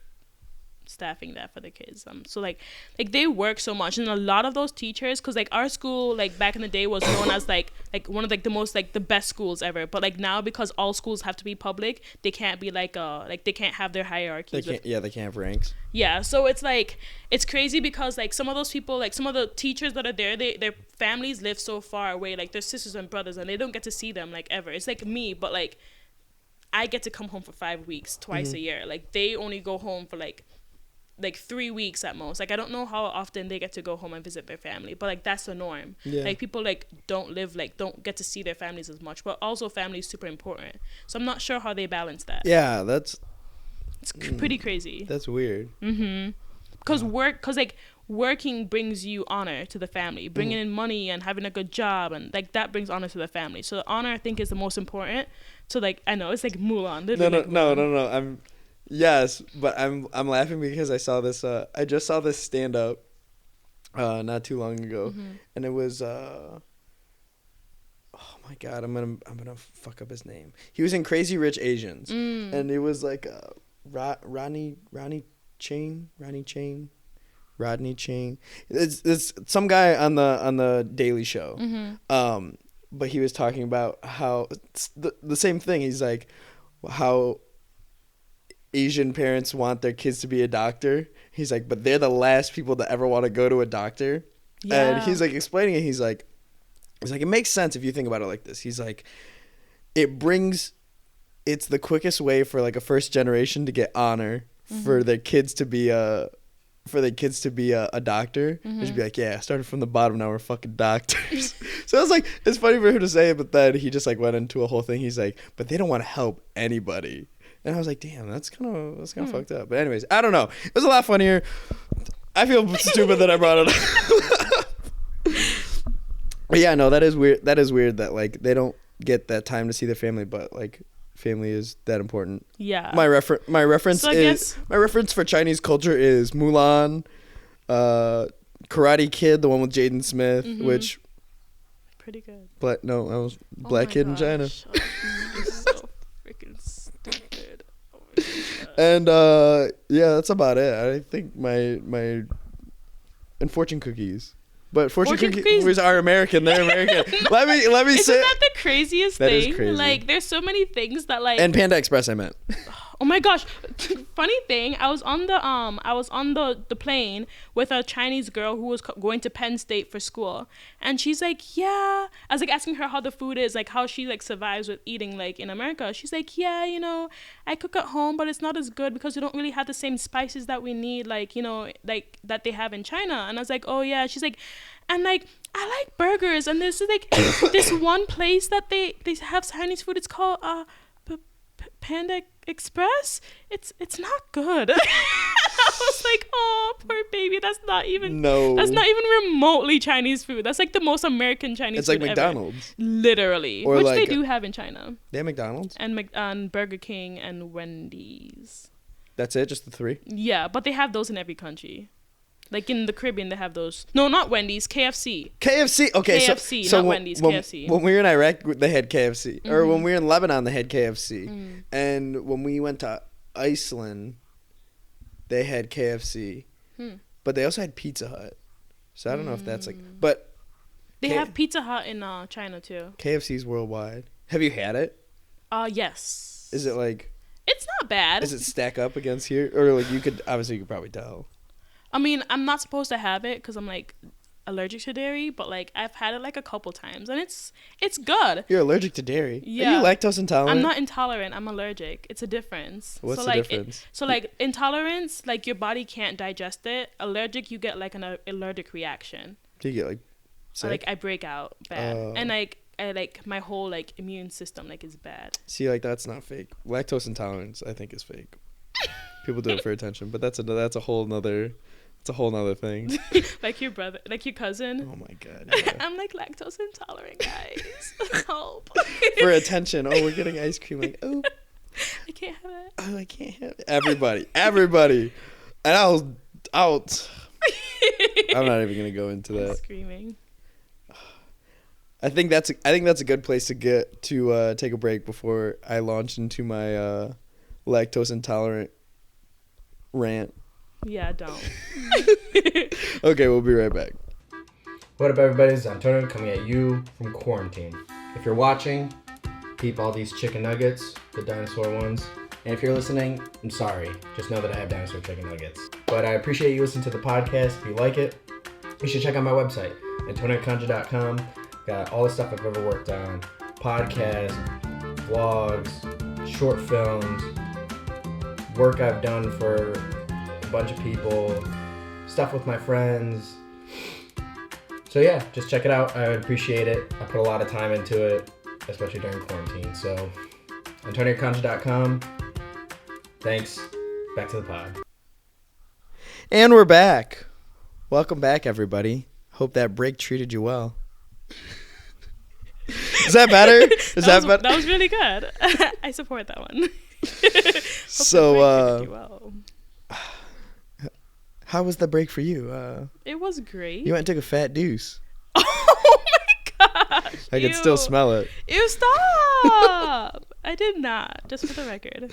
staffing that for the kids. So like they work so much, and a lot of those teachers, because like our school like back in the day was known as like one of like the most like the best schools ever, but like now because all schools have to be public, they can't be like they can't have their hierarchies. They can't have ranks. Yeah, so it's like it's crazy because like some of those people, like some of the teachers that are there, their families live so far away, like their sisters and brothers, and they don't get to see them like ever. It's like me, but like I get to come home for 5 weeks twice a year. Like they only go home for like 3 weeks at most. Like I don't know how often they get to go home and visit their family, but like that's the norm. Yeah. Like people like don't get to see their families as much, but also family is super important. So I'm not sure how they balance that. Yeah, It's pretty crazy. that's weird. Because working brings you honor to the family, bringing in money and having a good job, and like that brings honor to the family. So the honor I think is the most important. So like I know it's like Mulan. No. Yes, but I'm laughing because I saw this. I just saw this stand up, not too long ago, and it was. Oh my God, I'm gonna fuck up his name. He was in Crazy Rich Asians, and it was like Rodney Chang. It's some guy on the Daily Show. But he was talking about how it's the same thing. He's like, how Asian parents want their kids to be a doctor. He's like, but they're the last people that ever want to go to a doctor. Yeah. And he's like explaining it. He's like, it makes sense if you think about it like this. He's like, it's the quickest way for like a first generation to get honor for their kids to be a doctor. Just be like, yeah, I started from the bottom, now we're fucking doctors. So it's like, it's funny for him to say it, but then he just like went into a whole thing. He's like, but they don't want to help anybody. And I was like, damn, that's kind of fucked up. But anyways, I don't know. It was a lot funnier. I feel stupid that I brought it up. But yeah, no, that is weird. That is weird that like they don't get that time to see their family, but like family is that important. Yeah. My reference So my reference for Chinese culture is Mulan, Karate Kid, the one with Jaden Smith, which pretty good. But no, I was black kid in China. You're so freaking stupid. Oh my God. And yeah, that's about it. I think my and fortune cookies. But fortune cookies are American. They're American. let me say. Isn't that the craziest That is thing? crazy. Like, there's so many things that like. And Panda Express, I meant. Oh my gosh! Funny thing, I was on the plane with a Chinese girl who was going to Penn State for school, and she's like, "Yeah." I was like asking her how the food is, like how she like survives with eating like in America. She's like, "Yeah, you know, I cook at home, but it's not as good because we don't really have the same spices that we need, like you know, like that they have in China." And I was like, "Oh yeah." She's like, "And like I like burgers, and there's like this one place that they have Chinese food. It's called Panda Express. It's not good." I was like, "Oh, poor baby. That's not even remotely Chinese food. That's like the most American Chinese It's food like McDonald's. ever. Literally. Or which like they do have in China. They have McDonald's? And Burger King and Wendy's. That's it? Just the 3? Yeah, but they have those in every country. Like in the Caribbean, they have those. No, not Wendy's. KFC. KFC. Okay, KFC, so not when, Wendy's. when, KFC. When we were in Iraq, they had KFC. Or when Mhm. we were in Lebanon, they had KFC. Mm. And when we went to Iceland, they had KFC. But they also had Pizza Hut. So I don't know if that's like... But They have Pizza Hut in China too. KFC's worldwide. Have you had it? Yes. Is it like... It's not bad. Does it stack up against here? Or like you could... Obviously, you could probably tell. I mean, I'm not supposed to have it because I'm like allergic to dairy, but like I've had it like a couple times and it's good. You're allergic to dairy? Yeah. Are you lactose intolerant? I'm not intolerant. I'm allergic. It's a difference. What's so, the like, difference? Like intolerance, like your body can't digest it. Allergic, you get like an allergic reaction. Do you get like sick? Or, like I break out bad, and like I like my whole like immune system like is bad. See, like that's not fake. Lactose intolerance, I think, is fake. People do it for attention, but that's a whole nother. It's a whole nother thing. Like your brother, like your cousin. Oh my god. Yeah. I'm like lactose intolerant, guys. Help. For attention. Oh, we're getting ice cream. Like, oh, I can't have it. oh, I can't have it. Everybody. And I'm not even gonna go into I'm that. screaming. I think that's a good place to get to take a break before I launch into my lactose intolerant rant. Yeah, don't. Okay, we'll be right back. What up, everybody? It's Antonio coming at you from quarantine. If you're watching, peep all these chicken nuggets, the dinosaur ones. And if you're listening, I'm sorry. Just know that I have dinosaur chicken nuggets. But I appreciate you listening to the podcast. If you like it, you should check out my website, AntonioConja.com. Got all the stuff I've ever worked on. Podcasts, vlogs, short films, work I've done for a bunch of people, stuff with my friends. So yeah, just check it out. I would appreciate it. I put a lot of time into it, especially during quarantine. So, AntonioConja.com. Thanks. Back to the pod. And we're back. Welcome back, everybody. Hope that break treated you well. Is that better? Better? That was really good. I support that one. So, how was the break for you? It was great. You went and took a fat deuce. Oh my gosh. I can still smell it. Ew, stop. I did not, just for the record.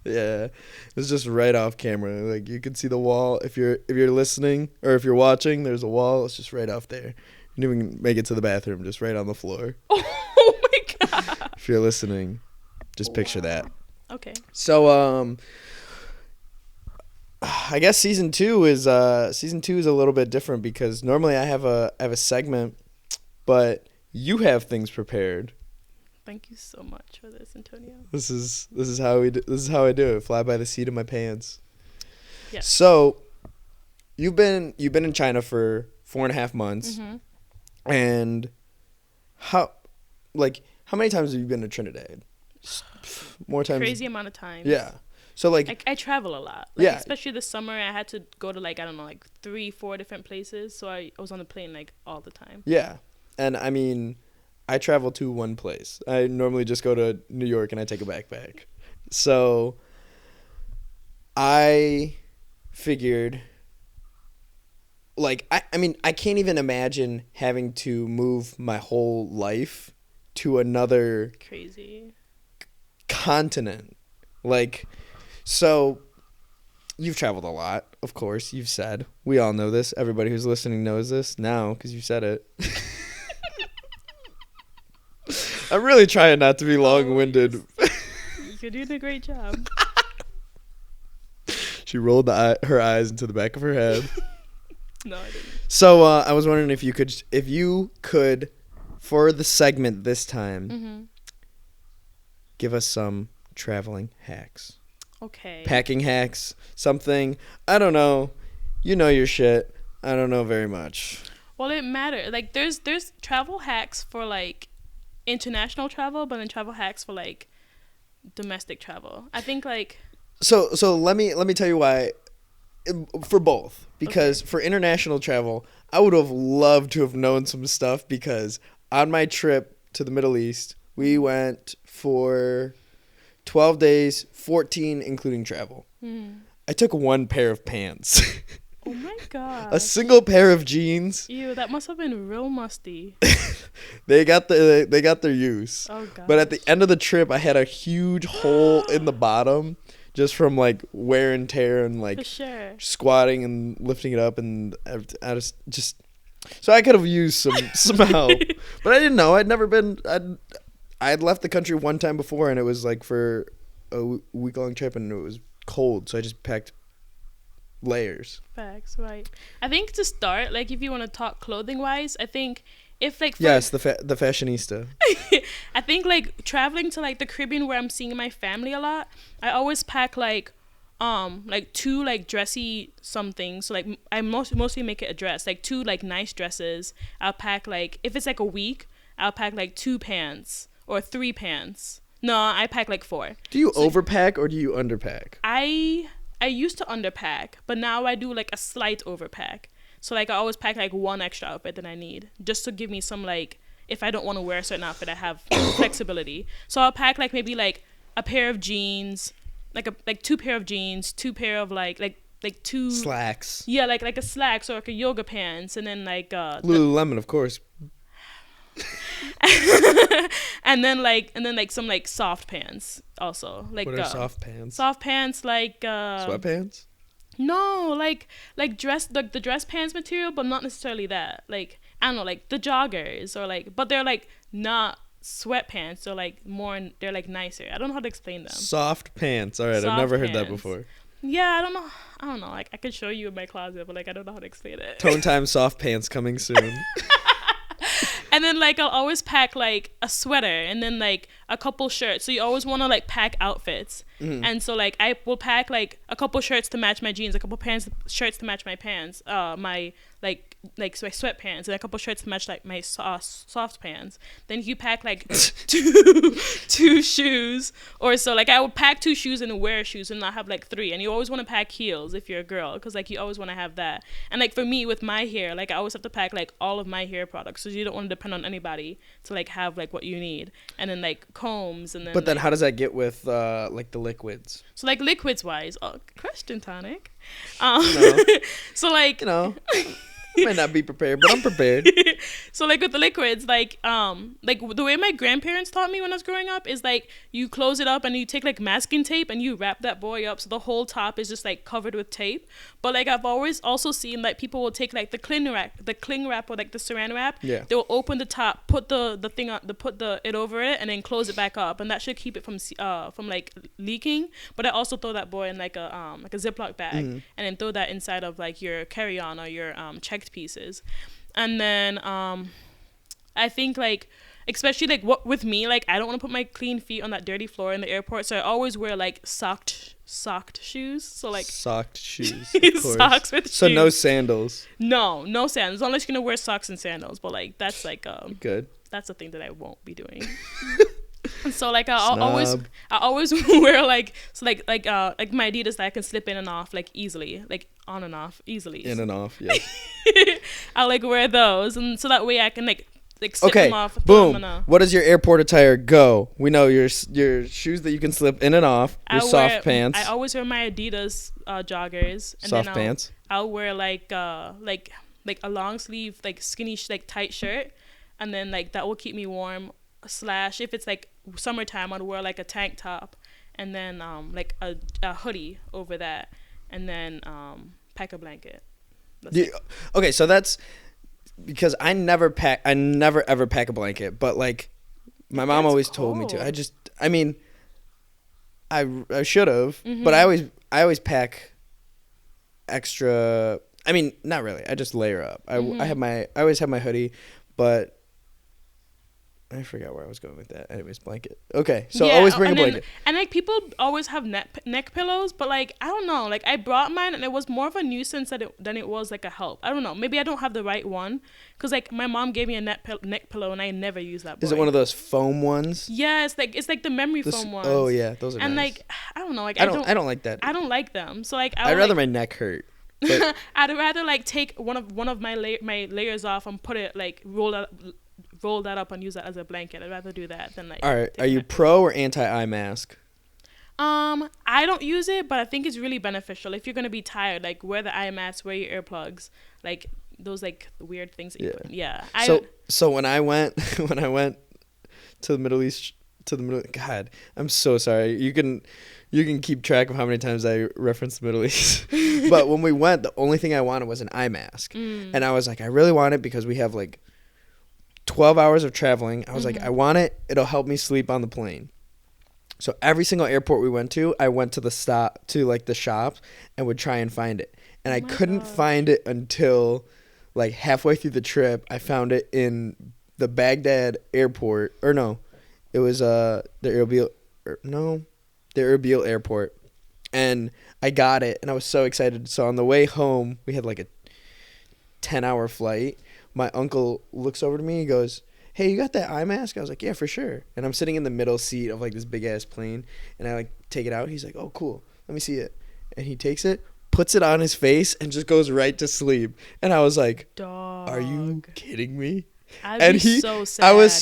Yeah, it was just right off camera. Like you could see the wall. If you're listening or if you're watching, there's a wall. It's just right off there. You didn't even make it to the bathroom. Just right on the floor. Oh my god. If you're listening, just picture that. Okay. So I guess season two is a little bit different because normally I have a segment, but you have things prepared. Thank you so much for this, Antonio. This is how I do it. Fly by the seat of my pants. Yeah. So you've been in China for 4.5 months, and how many times have you been to Trinidad? More times. Crazy amount of times. Yeah. So like I travel a lot. Yeah. Especially this summer, I had to go to 3-4 different places. So I was on the plane all the time. Yeah, and I mean, I travel to one place. I normally just go to New York and I take a backpack. So I figured, I mean, I can't even imagine having to move my whole life to another Crazy. continent. So you've traveled a lot, of course. You've said. We all know this. Everybody who's listening knows this now because you said it. I'm really trying not to be long-winded. You're doing a great job. She rolled her eyes into the back of her head. No, I didn't. So I was wondering if you could, for the segment this time, give us some traveling hacks. Okay. Packing hacks, something. I don't know. You know your shit. I don't know very much. Well, it matters. There's travel hacks for international travel, but then travel hacks for domestic travel. I think So let me tell you why. For both, because for international travel, I would have loved to have known some stuff because on my trip to the Middle East, we went for 12 days, 14 including travel. I took one pair of pants. Oh my god. A single pair of jeans. Ew, that must have been real musty. They got their use. Oh god. But at the end of the trip, I had a huge hole in the bottom just from like wear and tear and like For sure. squatting and lifting it up, and I just so I could have used some help. But I didn't know. I'd left the country one time before, and it was like for a week-long trip, and it was cold, so I just packed layers. Facts, right. I think to start, like if you want to talk clothing wise, I think if like Yes, the fashionista. I think like traveling to like the Caribbean where I'm seeing my family a lot, I always pack like two like dressy something. So like I mostly make it a dress, like two like nice dresses. I'll pack like if it's like a week, I'll pack like 2 pants or 3 pants. No, I pack like 4. Do you overpack or do you underpack? I used to underpack, but now I do like a slight overpack. So like I always pack like 1 extra outfit that I need, just to give me some like, if I don't want to wear a certain outfit, I have flexibility. So I'll pack like maybe like a pair of jeans, like 2 pair of jeans, 2 pair of like 2 slacks. Yeah, like a slacks or like a yoga pants, and then like Lululemon, of course. and then like some like soft pants also. Like what are soft pants? Soft pants like sweatpants? No, like dress the dress pants material, but not necessarily that. Like I don't know, like the joggers or like, but they're like not sweatpants. They're like more. They're like nicer. I don't know how to explain them. Soft pants. All right, Soft I've never heard that pants. before. Yeah, I don't know. Like I could show you in my closet, but like I don't know how to explain it. Tone Time soft pants coming soon. And then like I'll always pack like a sweater and then like a couple shirts. So you always want to like pack outfits. Mm-hmm. And so like I will pack like a couple shirts to match my jeans, a couple shirts to match my pants, my like my sweatpants, and a couple shirts to match like my soft pants. Then you pack like two shoes or so. Like I would pack 2 shoes and wear shoes and not have like 3. And you always want to pack heels if you're a girl, because like you always want to have that. And like for me with my hair, like I always have to pack like all of my hair products, so you don't want to depend on anybody to like have like what you need. And then like combs, and then but then like, how does that get with like the liquids? So like liquids wise, question tonic. So like I might not be prepared, but I'm prepared. So like with the liquids, like the way my grandparents taught me when I was growing up is like you close it up and you take like masking tape and you wrap that boy up so the whole top is just like covered with tape. But like I've always also seen like people will take like the cling wrap or like the saran wrap. Yeah. They'll open the top, put the thing up, put it over it, and then close it back up, and that should keep it from like leaking. But I also throw that boy in like a Ziploc bag, and then throw that inside of like your carry-on or your checked pieces. And then I think like especially like what with me, like I don't want to put my clean feet on that dirty floor in the airport, so I always wear like socked shoes. So like socked shoes, of course. Socks with so shoes. no sandals. No sandals, unless you're gonna wear socks and sandals. But like that's like good. That's the thing that I won't be doing. So like I always wear like my Adidas that I can slip in and off like easily, like on and off easily. In and off, yeah. I like wear those, and so that way I can like slip them off. Boom. What does your airport attire go? We know your shoes that you can slip in and off. Your soft pants. I always wear my Adidas joggers. And soft pants. I'll wear like a long sleeve like skinny like tight shirt, and then like that will keep me warm. / if it's like summertime, I'd wear like a tank top, and then like a hoodie over that, and then pack a blanket. Okay, so that's because I never ever pack a blanket, but like my mom always told me to. I should have, but I always pack extra. I mean, not really. I just layer up. I always have my hoodie, but I forgot where I was going with that. Anyways, blanket. Okay, so always bring a blanket. And like people always have neck pillows, but like I don't know. Like I brought mine, and it was more of a nuisance than it was like a help. I don't know. Maybe I don't have the right one, because like my mom gave me a neck pillow, and I never used that. Is it one of those foam ones? Yeah, it's like the memory foam ones. Oh yeah, those are. And nice. like I don't know. Like I don't like that. I don't like them. So like I'd rather my neck hurt. But I'd rather like take one of my layers off and put it like roll that up and use that as a blanket. I'd rather do that than like. All right, are you pro or anti eye mask? I don't use it, but I think it's really beneficial if you're gonna be tired. Like wear the eye mask, wear your earplugs, like those like weird things that you put in. Yeah. So when I went to the Middle East God, I'm so sorry. You can keep track of how many times I reference the Middle East. But when we went, the only thing I wanted was an eye mask. And I was like, I really want it because we have like 12 hours of traveling. I was like, I want it. It'll help me sleep on the plane. So every single airport we went to, I went to the shops and would try and find it. And I couldn't find it until like halfway through the trip. I found it in the Baghdad airport. Or no, it was the Erbil airport. And I got it and I was so excited. So on the way home, we had like a 10-hour flight. My uncle looks over to me. He goes, hey, you got that eye mask? I was like, yeah, for sure. And I'm sitting in the middle seat of like this big ass plane. And I like take it out. He's like, oh, cool. Let me see it. And he takes it, puts it on his face, and just goes right to sleep. And I was like, Dog. Are you kidding me? I'd be so sad. I was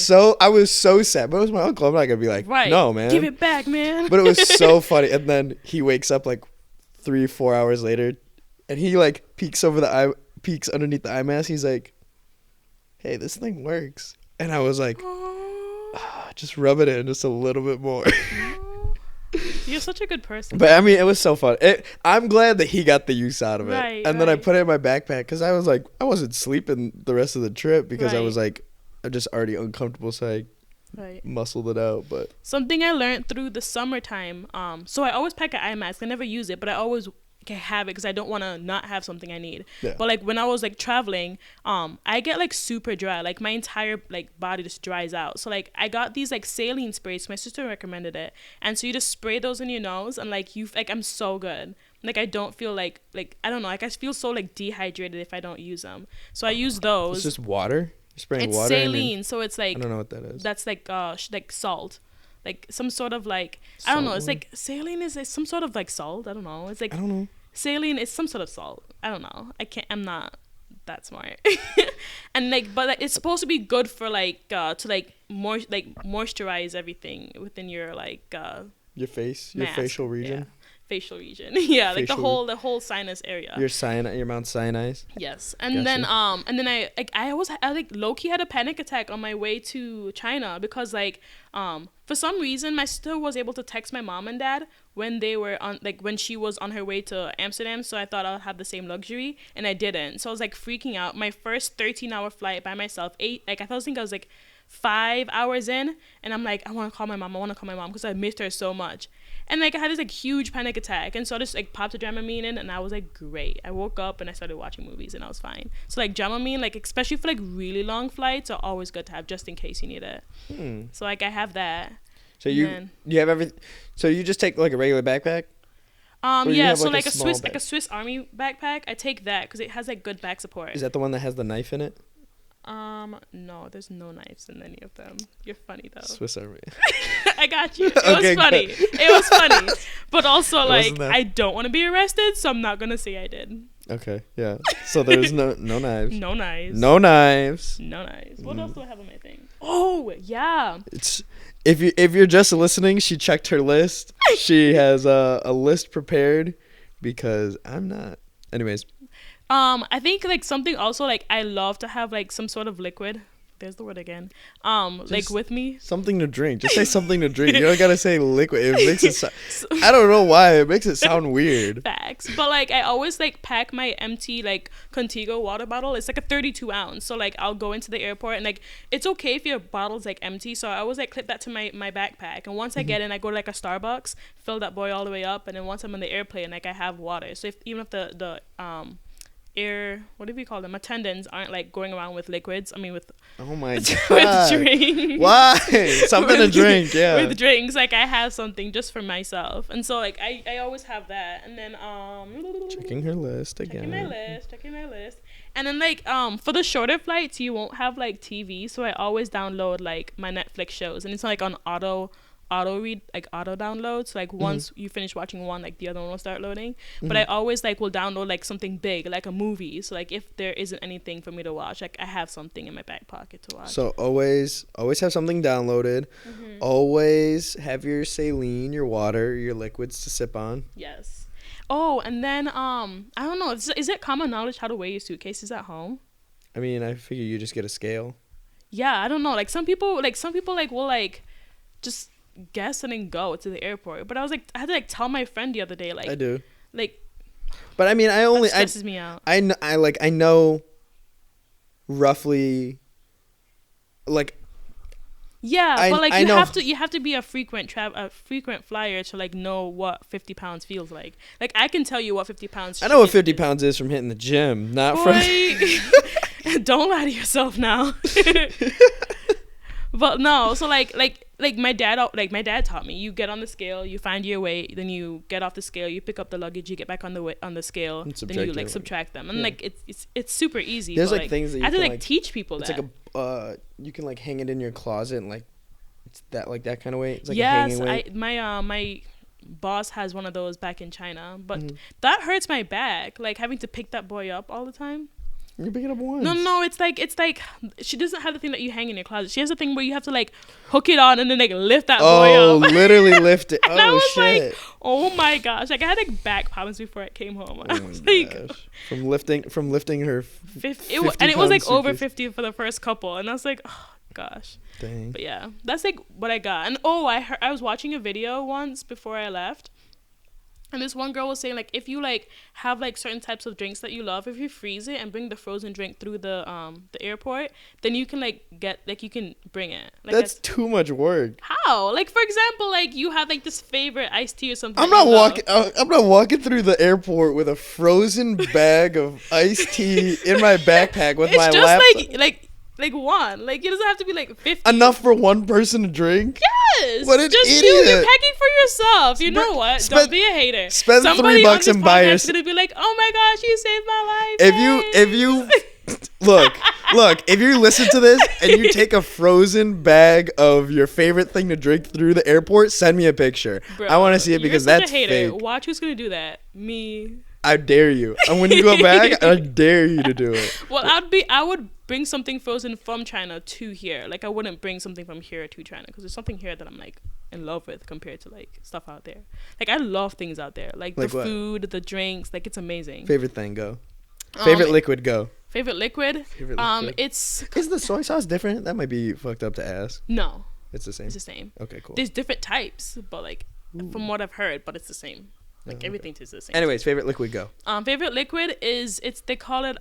so sad. But it was my uncle. I'm not gonna be like, no, man. Give it back, man. But it was so funny. And then he wakes up like 3-4 hours later, and he like peeks underneath the eye mask. He's like, hey, this thing works. And I was like, just rub it in just a little bit more. You're such a good person. But I mean, it was so fun. I'm glad that he got the use out of it. Right, and then I put it in my backpack because I was like, I wasn't sleeping the rest of the trip because I was like, I'm just already uncomfortable. So I muscled it out. But something I learned through the summertime. So I always pack an eye mask. I never use it, but I always have it because I don't want to not have something I need. But like when I was like traveling, I get like super dry. Like my entire like body just dries out. So like I got these like saline sprays. My sister recommended it, and so you just spray those in your nose, and like I'm so good. Like I don't feel like I don't know. Like I feel so like dehydrated if I don't use them. So I use those. It's just water. You're spraying it's water. It's saline, so it's like I don't know what that is. That's like salt. Like some sort of like salt, I don't know. It's like saline is some sort of like salt. I don't know. It's like I don't know. Saline is some sort of salt. I don't know. I'm not that smart. And like, but like, it's supposed to be good for like to like moisturize everything within your like your face, mask. Your facial region. Yeah. Facial region. Yeah, like facial the whole sinus area. Your Mount Sinai. Yes. And then I like low key had a panic attack on my way to China because like for some reason my sister was able to text my mom and dad when they were when she was on her way to Amsterdam, so I thought I'll have the same luxury, and I didn't. So I was like freaking out. My first 13-hour flight by myself, I was like 5 hours in, and I'm like, I want to call my mom because I missed her so much. And like I had this like huge panic attack, and so I just like popped a Dramamine in, and I was like, great. I woke up and I started watching movies, and I was fine. So like Dramamine, like especially for like really long flights, are always good to have just in case you need it. So like I have that. So you have everything. So you just take like a regular backpack? Yeah. So like a Swiss Army backpack, I take that because it has like good back support. Is that the one that has the knife in it? No, there's no knives in any of them. You're funny though. Swiss Army. I got you. It was funny. It was funny. But also like I don't want to be arrested, so I'm not gonna say I did. Okay, yeah. So there's no knives. No knives. No knives. No knives. What else do I have on my thing? Oh, yeah. It's if you're just listening, she checked her list. She has a list prepared because I'm not. Anyways. I think like something also like I love to have like some sort of liquid. There's the word again. Like with me. Something to drink. Just say something to drink. You don't gotta say liquid. It makes it. I don't know why it makes it sound weird. Facts. But like I always like pack my empty like Contigo water bottle. It's like a 32 ounce. So like I'll go into the airport and like it's okay if your bottle's like empty. So I always like clip that to my backpack. And once I get in, I go to like a Starbucks, fill that boy all the way up, and then once I'm on the airplane, like I have water. So even if the what do we call them? Attendants aren't like going around with liquids. I mean with oh my god with drinks. Why? Something to drink, yeah. With drinks, like I have something just for myself, and so like I always have that. And then checking her list again. Checking my list. And then like for the shorter flights, you won't have like TV, so I always download like my Netflix shows, and it's like on auto auto read, like auto download. So like once you finish watching one, like the other one will start loading. But I always like will download like something big, like a movie. So like if there isn't anything for me to watch, like I have something in my back pocket to watch. So always have something downloaded. Always have your saline, your water, your liquids to sip on. Yes. Oh, and then I don't know. Is it common knowledge how to weigh your suitcases at home? I mean, I figure you just get a scale. Yeah, I don't know. Like some people like will like just guess and then go to the airport. But I had to like tell my friend the other day, like I do. Like, but I mean, that stresses me out. I know roughly, like. Yeah, but like you have to be a frequent flyer to like know what 50 pounds feels like. Like I can tell you what 50 pounds. I know what 50 pounds is from hitting the gym, not from. Don't lie to yourself now. But no, so like my dad taught me. You get on the scale, you find your weight, then you get off the scale, you pick up the luggage, you get back on the scale, then you like subtract them, and like it's super easy. There's but, like things that you I had to can, like teach people it's that. It's like you can like hang it in your closet and like it's that kind of weight. It's like yes, a hanging weight. My boss has one of those back in China, but that hurts my back, like having to pick that boy up all the time. You pick it up once. No, it's like she doesn't have the thing that you hang in your closet. She has the thing where you have to like hook it on and then like lift that boy up. Oh, literally lift it. And I was shit. like, oh my gosh. Like I had like back problems before I came home. I was like from lifting her 50 and it was like over 50 for the first couple, and I was like, oh gosh. Dang. But yeah, that's like what I got. And I was watching a video once before I left. And this one girl was saying, like, if you, like, have, like, certain types of drinks that you love, if you freeze it and bring the frozen drink through the airport, then you can, like, you can bring it. Like, that's too much work. How? Like, for example, like, you have, like, this favorite iced tea or something. I'm not walking through the airport with a frozen bag of iced tea in my backpack with my laptop. It's just, like one. Like, it doesn't have to be, like, 50. Enough for one person to drink? Yes. What an just idiot. You're packing for yourself. You know what? Don't be a hater. Spend Somebody $3 and buy yourself. Somebody's going to be like, oh my gosh, you saved my life. If you look, if you listen to this and you take a frozen bag of your favorite thing to drink through the airport, send me a picture. Bro, I want to see it because you're that's such a hater. fake. Watch who's going to do that. Me. I dare you. And when you go back, I dare you to do it. Well, I would bring something frozen from China to here. Like, I wouldn't bring something from here to China because there's something here that I'm, like, in love with compared to, like, stuff out there. Like, I love things out there. Like the food, the drinks. Like, it's amazing. Favorite thing, go. Favorite liquid, go. Favorite liquid? It's... Is the soy sauce different? That might be fucked up to ask. No. It's the same? It's the same. Okay, cool. There's different types, but, like, from what I've heard, but it's the same. Like, everything tastes the same. Anyways, favorite liquid, go. Favorite liquid is, they call it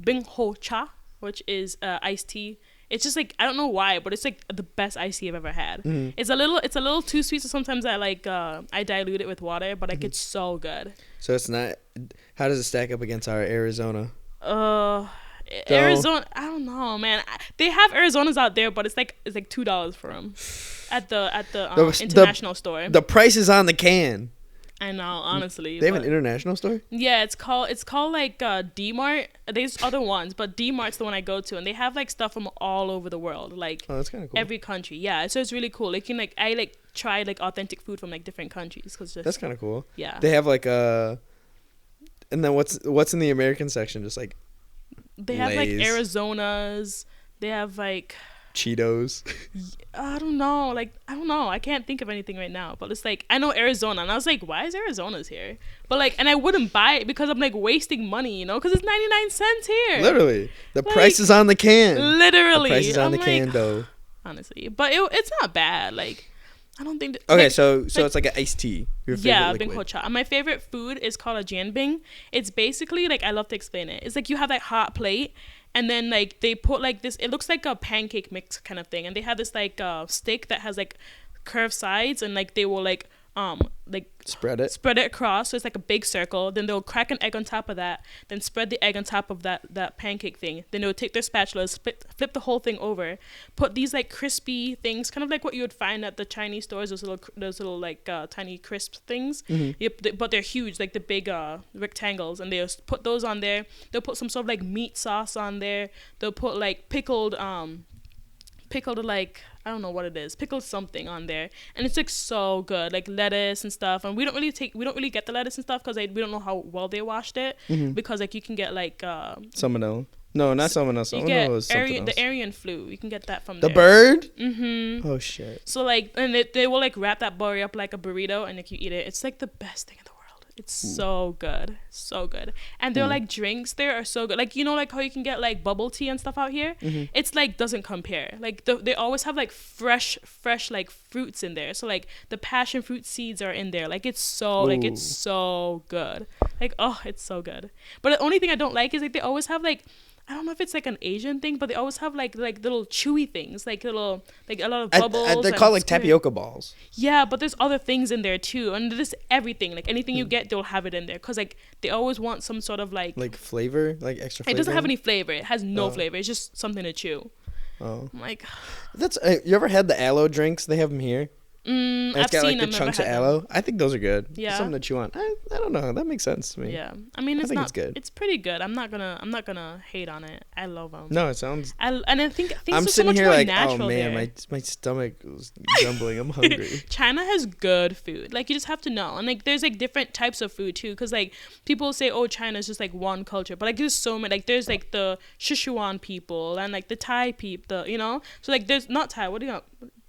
bing ho cha, which is iced tea. It's just like, I don't know why, but it's like the best iced tea I've ever had. Mm-hmm. It's a little too sweet, so sometimes I dilute it with water, but like it's so good. So it's not. How does it stack up against our Arizona? Arizona, I don't know, man. They have Arizonas out there, but it's like $2 for them at the international store. The price is on the can. I know, honestly. They have an international store? Yeah, it's called like D-Mart. There's other ones, but D-Mart's the one I go to, and they have like stuff from all over the world, like that's kind of cool. Every country. Yeah, so it's really cool. Like, I try like authentic food from like different countries that's kind of cool. Yeah. They have like and then what's in the American section? Just like they have like Arizonas. They have like Cheetos. I don't know. I can't think of anything right now, but it's like I know Arizona, and I was like, why is Arizona's here? But like, and I wouldn't buy it because I'm like wasting money, because it's 99 cents here. Literally, the price is on the can. Literally, the price is on the can, though. Honestly, but it's not bad. Like, I don't think. Okay, so it's like an iced tea. Your favorite bing ho cha. My favorite food is called a jianbing. It's basically like, I love to explain it. It's like you have that hot plate. And then, like, they put, like, this... It looks like a pancake mix kind of thing. And they have this, like, stick that has, like, curved sides. And, like, they will, like... Spread it across, so it's like a big circle. Then they'll crack an egg on top of that, then spread the egg on top of that pancake thing. Then they'll take their spatulas, flip the whole thing over, put these like crispy things, kind of like what you would find at the Chinese stores, those little like tiny crisp things. Mm-hmm. Yep, but they're huge, like the big rectangles, and they'll put those on there. They'll put some sort of like meat sauce on there. They'll put like pickled like, I don't know what it is, pickled something on there, and it's like so good, like lettuce and stuff. And we don't really get the lettuce and stuff because we don't know how well they washed it, because like you can get like salmonella. No, not salmonella. You get Salmonella the Aryan flu. You can get that from the there. bird. Mm-hmm. Oh shit. So like, and they will like wrap that burger up like a burrito, and like you eat it. It's like the best thing in the world. It's so good, so good. And their like drinks there are so good. Like, you know, like how you can get like bubble tea and stuff out here. It's like doesn't compare. Like they always have like fresh like fruits in there. So like the passion fruit seeds are in there. Like it's so like it's so good. Like, oh, it's so good. But the only thing I don't like is like they always have like, I don't know if it's like an Asian thing, but they always have like little chewy things, like little, like a lot of bubbles. They're called like tapioca balls. Yeah, but there's other things in there too, and there's everything. Like anything you get, they'll have it in there, cause like they always want some sort of like flavor, like extra flavor. It doesn't have any flavor. It has no flavor. It's just something to chew. Oh, I'm like, that's you ever had the aloe drinks? They have them here. I've got seen like the them, chunks of never had aloe. I think those are good. Yeah, something to chew on. I don't know. That makes sense to me. Yeah, I mean, it's not. It's good. It's pretty good. I'm not gonna hate on it. I love them. No, it sounds. And I think things I'm are so sitting much here more like, natural oh man, there. my stomach was jumbling. I'm hungry. China has good food. Like, you just have to know. And like there's like different types of food too, because like people say, oh, China's just like one culture, but like there's so many. Like there's like the Sichuan people and like the Thai people, you know. So like there's not Thai. What do you know?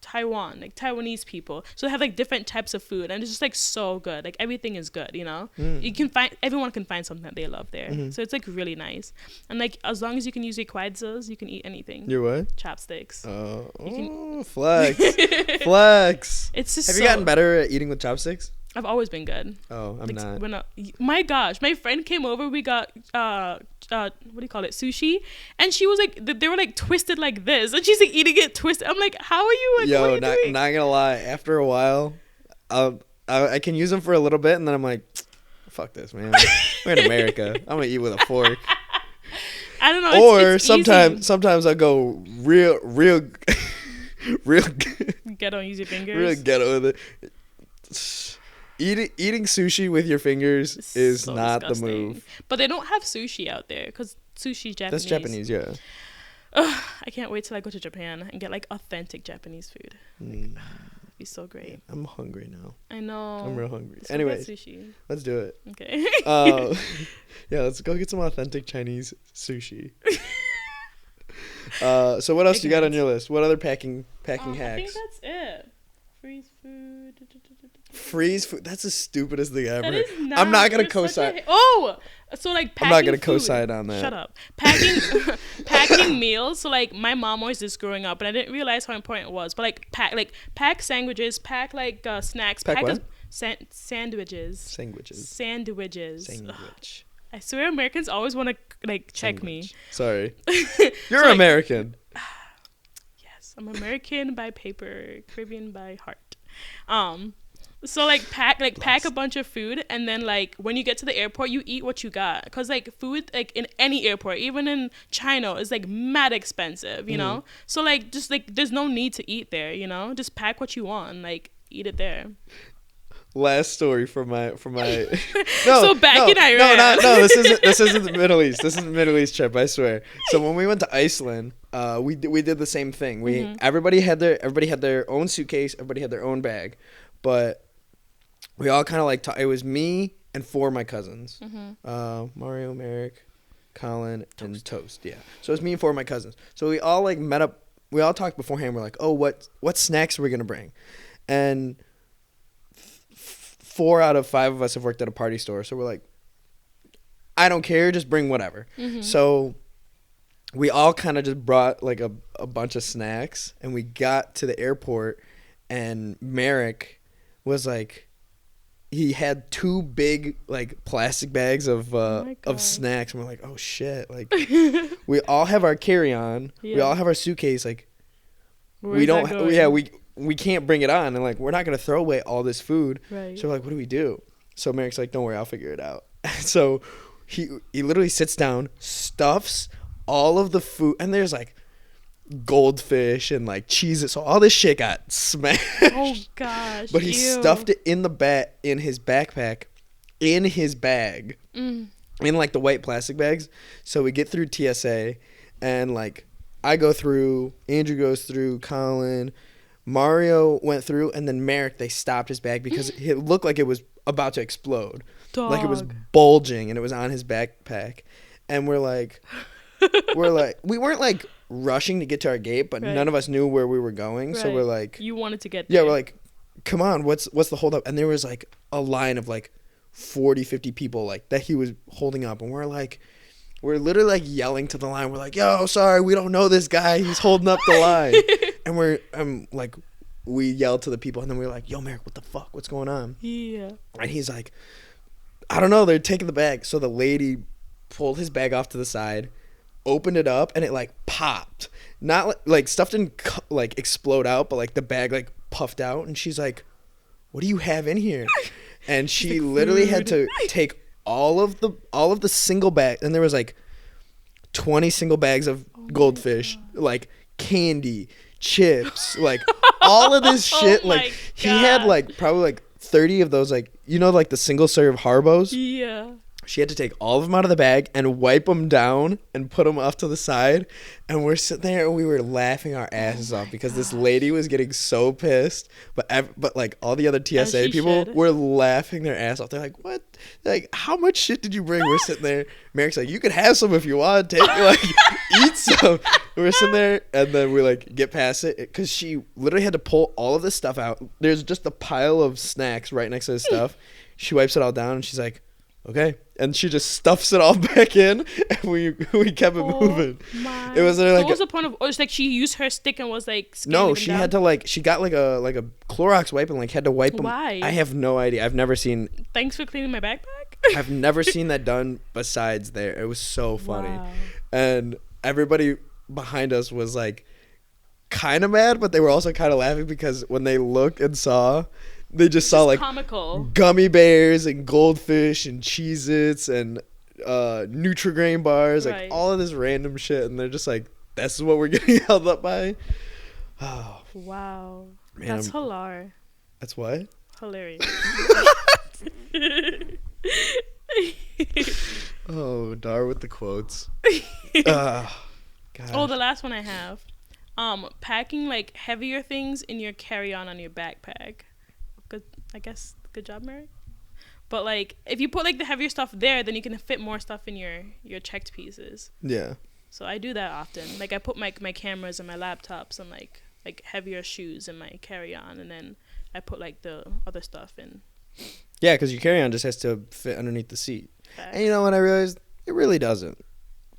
Taiwan, like Taiwanese people. So they have like different types of food, and it's just like so good. Like everything is good, you know. You can find, everyone can find something that they love there. So it's like really nice. And like as long as you can use your quadzos, you can eat anything. Your what? Chopsticks. Flex. Flex. It's just Have you gotten better at eating with chopsticks? I've always been good. Oh, I'm not. My gosh, my friend came over. We got what do you call it, sushi, and she was like, they were like twisted like this, and she's like eating it twisted. I'm like, how are you? Like, yo, what are you doing? Not gonna lie. After a while, I can use them for a little bit, and then I'm like, fuck this, man. We're in America. I'm gonna eat with a fork. I don't know. Or it's easy. sometimes I go real Ghetto, use your fingers. real ghetto with it. Eating sushi with your fingers is so not disgusting. the move. But they don't have sushi out there because sushi's Japanese. That's Japanese, yeah. Ugh, I can't wait till I go to Japan and get like authentic Japanese food. It'd be so great. I'm hungry now. I know. I'm real hungry. So Anyways, sushi. let's do it. Okay. Yeah, let's go get some authentic Chinese sushi. So what else you got on your list? What other packing hacks? I think that's it. Freeze food. Freeze food. That's the stupidest thing ever. That is not. I'm not gonna you're co-sign. So like packing I'm not gonna food. co-sign on that. Shut up. Packing meals. So like my mom always did this growing up, and I didn't realize how important it was. But like pack sandwiches, pack like snacks, Pack what? Sandwiches. Sandwich. Ugh. I swear Americans always want to like check me. Sorry. You're So, like, American. Yes, I'm American by paper, Caribbean by heart. So like pack a bunch of food, and then like when you get to the airport, you eat what you got, cause like food like in any airport, even in China, is like mad expensive, you know. So like just like there's no need to eat there, you know. Just pack what you want and like eat it there. Last story from my no. So back in Iran. No. This isn't the Middle East. This isn't the Middle East trip. I swear. So when we went to Iceland, we did the same thing. Everybody had their own suitcase. Everybody had their own bag, but we all kind of like it was me and 4 of my cousins, Mario, Merrick, Colin, and Toast. Yeah. So it was me and 4 of my cousins. So we all like met up. We all talked beforehand. We're like, oh, what snacks are we gonna bring? And 4 out of 5 of us have worked at a party store, so we're like, I don't care, just bring whatever. So we all kind of just brought like a bunch of snacks, and we got to the airport, and Merrick was like, he had 2 big like plastic bags of snacks, and we're like, oh shit, like we all have our carry-on, we all have our suitcase, like we can't bring it on, and like we're not gonna throw away all this food. Right. So we're like, what do we do? So Merrick's like, don't worry, I'll figure it out. So he literally sits down, stuffs all of the food, and there's like goldfish and like cheese. So all this shit got smashed. Oh gosh. But he stuffed it in his backpack, in his bag, in like the white plastic bags. So we get through TSA, and like I go through, Andrew goes through, Colin, Mario went through, and then Merrick, they stopped his bag because it looked like it was about to explode. Dog. Like it was bulging and it was on his backpack. And we're like, we weren't like rushing to get to our gate, but Right. none of us knew where we were going. So Right. we're like, You wanted to get there. yeah, we're like, come on, what's the holdup? And there was like a line of like 40, 50 people like that he was holding up. And we're literally like yelling to the line. We're like, yo, sorry, we don't know this guy. He's holding up the line. And we yelled to the people, and then we were like, yo, Merrick, what the fuck? What's going on? Yeah. And he's like, I don't know. They're taking the bag. So the lady pulled his bag off to the side, opened it up, and it like popped. Not like stuff didn't like explode out, but like the bag like puffed out. And she's like, what do you have in here? And she literally had to take all of the single bags, and there was like 20 single bags of goldfish, like candy, chips, like all of this shit. Like he had like probably like 30 of those, like, you know, like the single serve Harbos. Yeah. She had to take all of them out of the bag and wipe them down and put them off to the side. And we're sitting there and we were laughing our asses off because this lady was getting so pissed. But like all the other TSA people were laughing their ass off. They're like, what? Like, how much shit did you bring? We're sitting there. Merrick's like, you could have some if you want. Take, like, eat some. We're sitting there and then we like get past it because she literally had to pull all of this stuff out. There's just a pile of snacks right next to the stuff. She wipes it all down and she's like, okay, and she just stuffs it all back in, and we kept it moving. My. It was like, what was the point of? Or it's like she used her stick and was like. No, she had to like, she got like a Clorox wipe and like had to wipe them. Why? I have no idea. I've never seen. Thanks for cleaning my backpack. I've never seen that done besides there. It was so funny, Wow. and everybody behind us was like, kind of mad, but they were also kind of laughing because when they looked and saw. They just saw like comical gummy bears and goldfish and Cheez-Its and Nutri-Grain bars, like all of this random shit, and they're just like, "This is what we're getting held up by." Oh, wow, man, that's hilarious. That's what? Hilarious. Oh, Dar with the quotes. Oh, the last one I have. Packing like heavier things in your carry-on on your backpack. Good job, Mary. But like if you put like the heavier stuff there, then you can fit more stuff in your checked pieces. Yeah. So I do that often. Like I put my cameras and my laptops and like heavier shoes in my carry-on, and then I put like the other stuff in. Yeah, because your carry-on just has to fit underneath the seat. Facts. And you know what I realized? It really doesn't.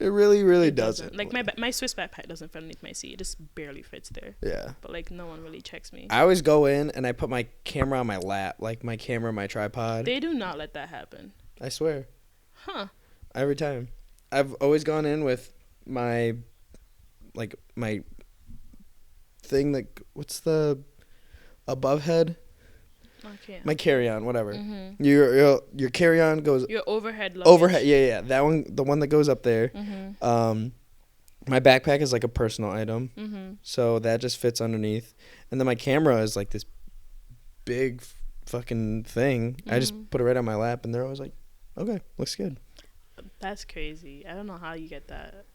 It really doesn't. Like my Swiss backpack doesn't fit underneath my seat. It just barely fits there. Yeah. But like no one really checks me. I always go in and I put my camera on my lap, like my camera, my tripod. They do not let that happen. I swear. Huh. Every time. I've always gone in with my thing, like, what's the above head? Okay. My carry-on, whatever. Mm-hmm. Your carry-on goes Your overhead luggage. overhead. Yeah. That one, the one that goes up there. Mm-hmm. My backpack is like a personal item, Mm-hmm. so that just fits underneath. And then my camera is like this big fucking thing. I just put it right on my lap, and they're always like, "Okay, looks good." That's crazy. I don't know how you get that.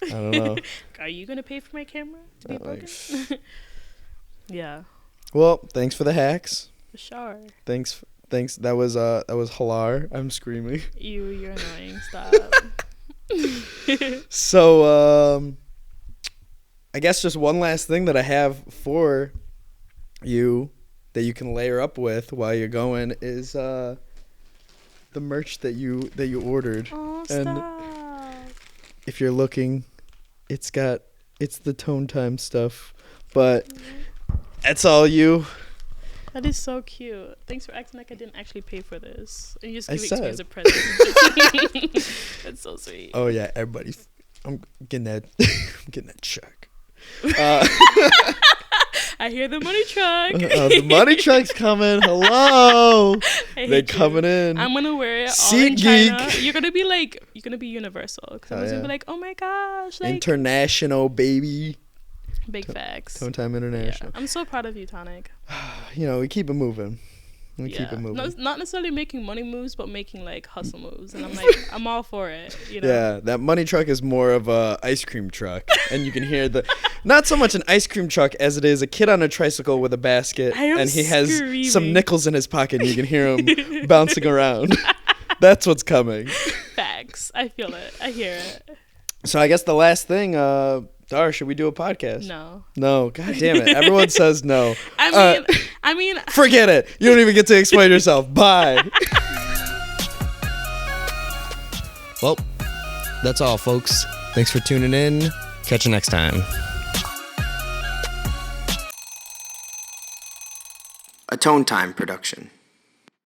I don't know. Are you gonna pay for my camera to be broken? Yeah. Well, thanks for the hacks. For sure. Thanks. That was hilar. I'm screaming. You're annoying. Stop. So, I guess just one last thing that I have for you that you can layer up with while you're going is the merch that you ordered. Oh, And stop. if you're looking, it's the Tone Time stuff, but that's all you. That is so cute. Thanks for acting like I didn't actually pay for this. And you just I give it to me as said. a present. That's so sweet. Oh yeah, everybody. I'm getting that. I'm getting that check. I hear the money truck. The money truck's coming. Hello. I They hate coming you. in. I'm gonna wear it all Seat in China. geek. You're gonna be universal. Because I'm gonna be like, oh my gosh, like International, baby. big facts. Tone Time International. Yeah. I'm so proud of you, Tonic. You know, we keep it moving. And keep it moving. No, not necessarily making money moves, but making like hustle moves. And I'm like, I'm all for it. You know? Yeah, that money truck is more of a ice cream truck, and you can hear not so much an ice cream truck as it is a kid on a tricycle with a basket, and he has some nickels in his pocket, and you can hear him bouncing around. That's what's coming. Facts. I feel it. I hear it. So I guess the last thing, Dar, should we do a podcast? No. God damn it. Everyone says no. I mean. Forget it. You don't even get to explain yourself. Bye. Well, that's all, folks. Thanks for tuning in. Catch you next time. A Tone Time production.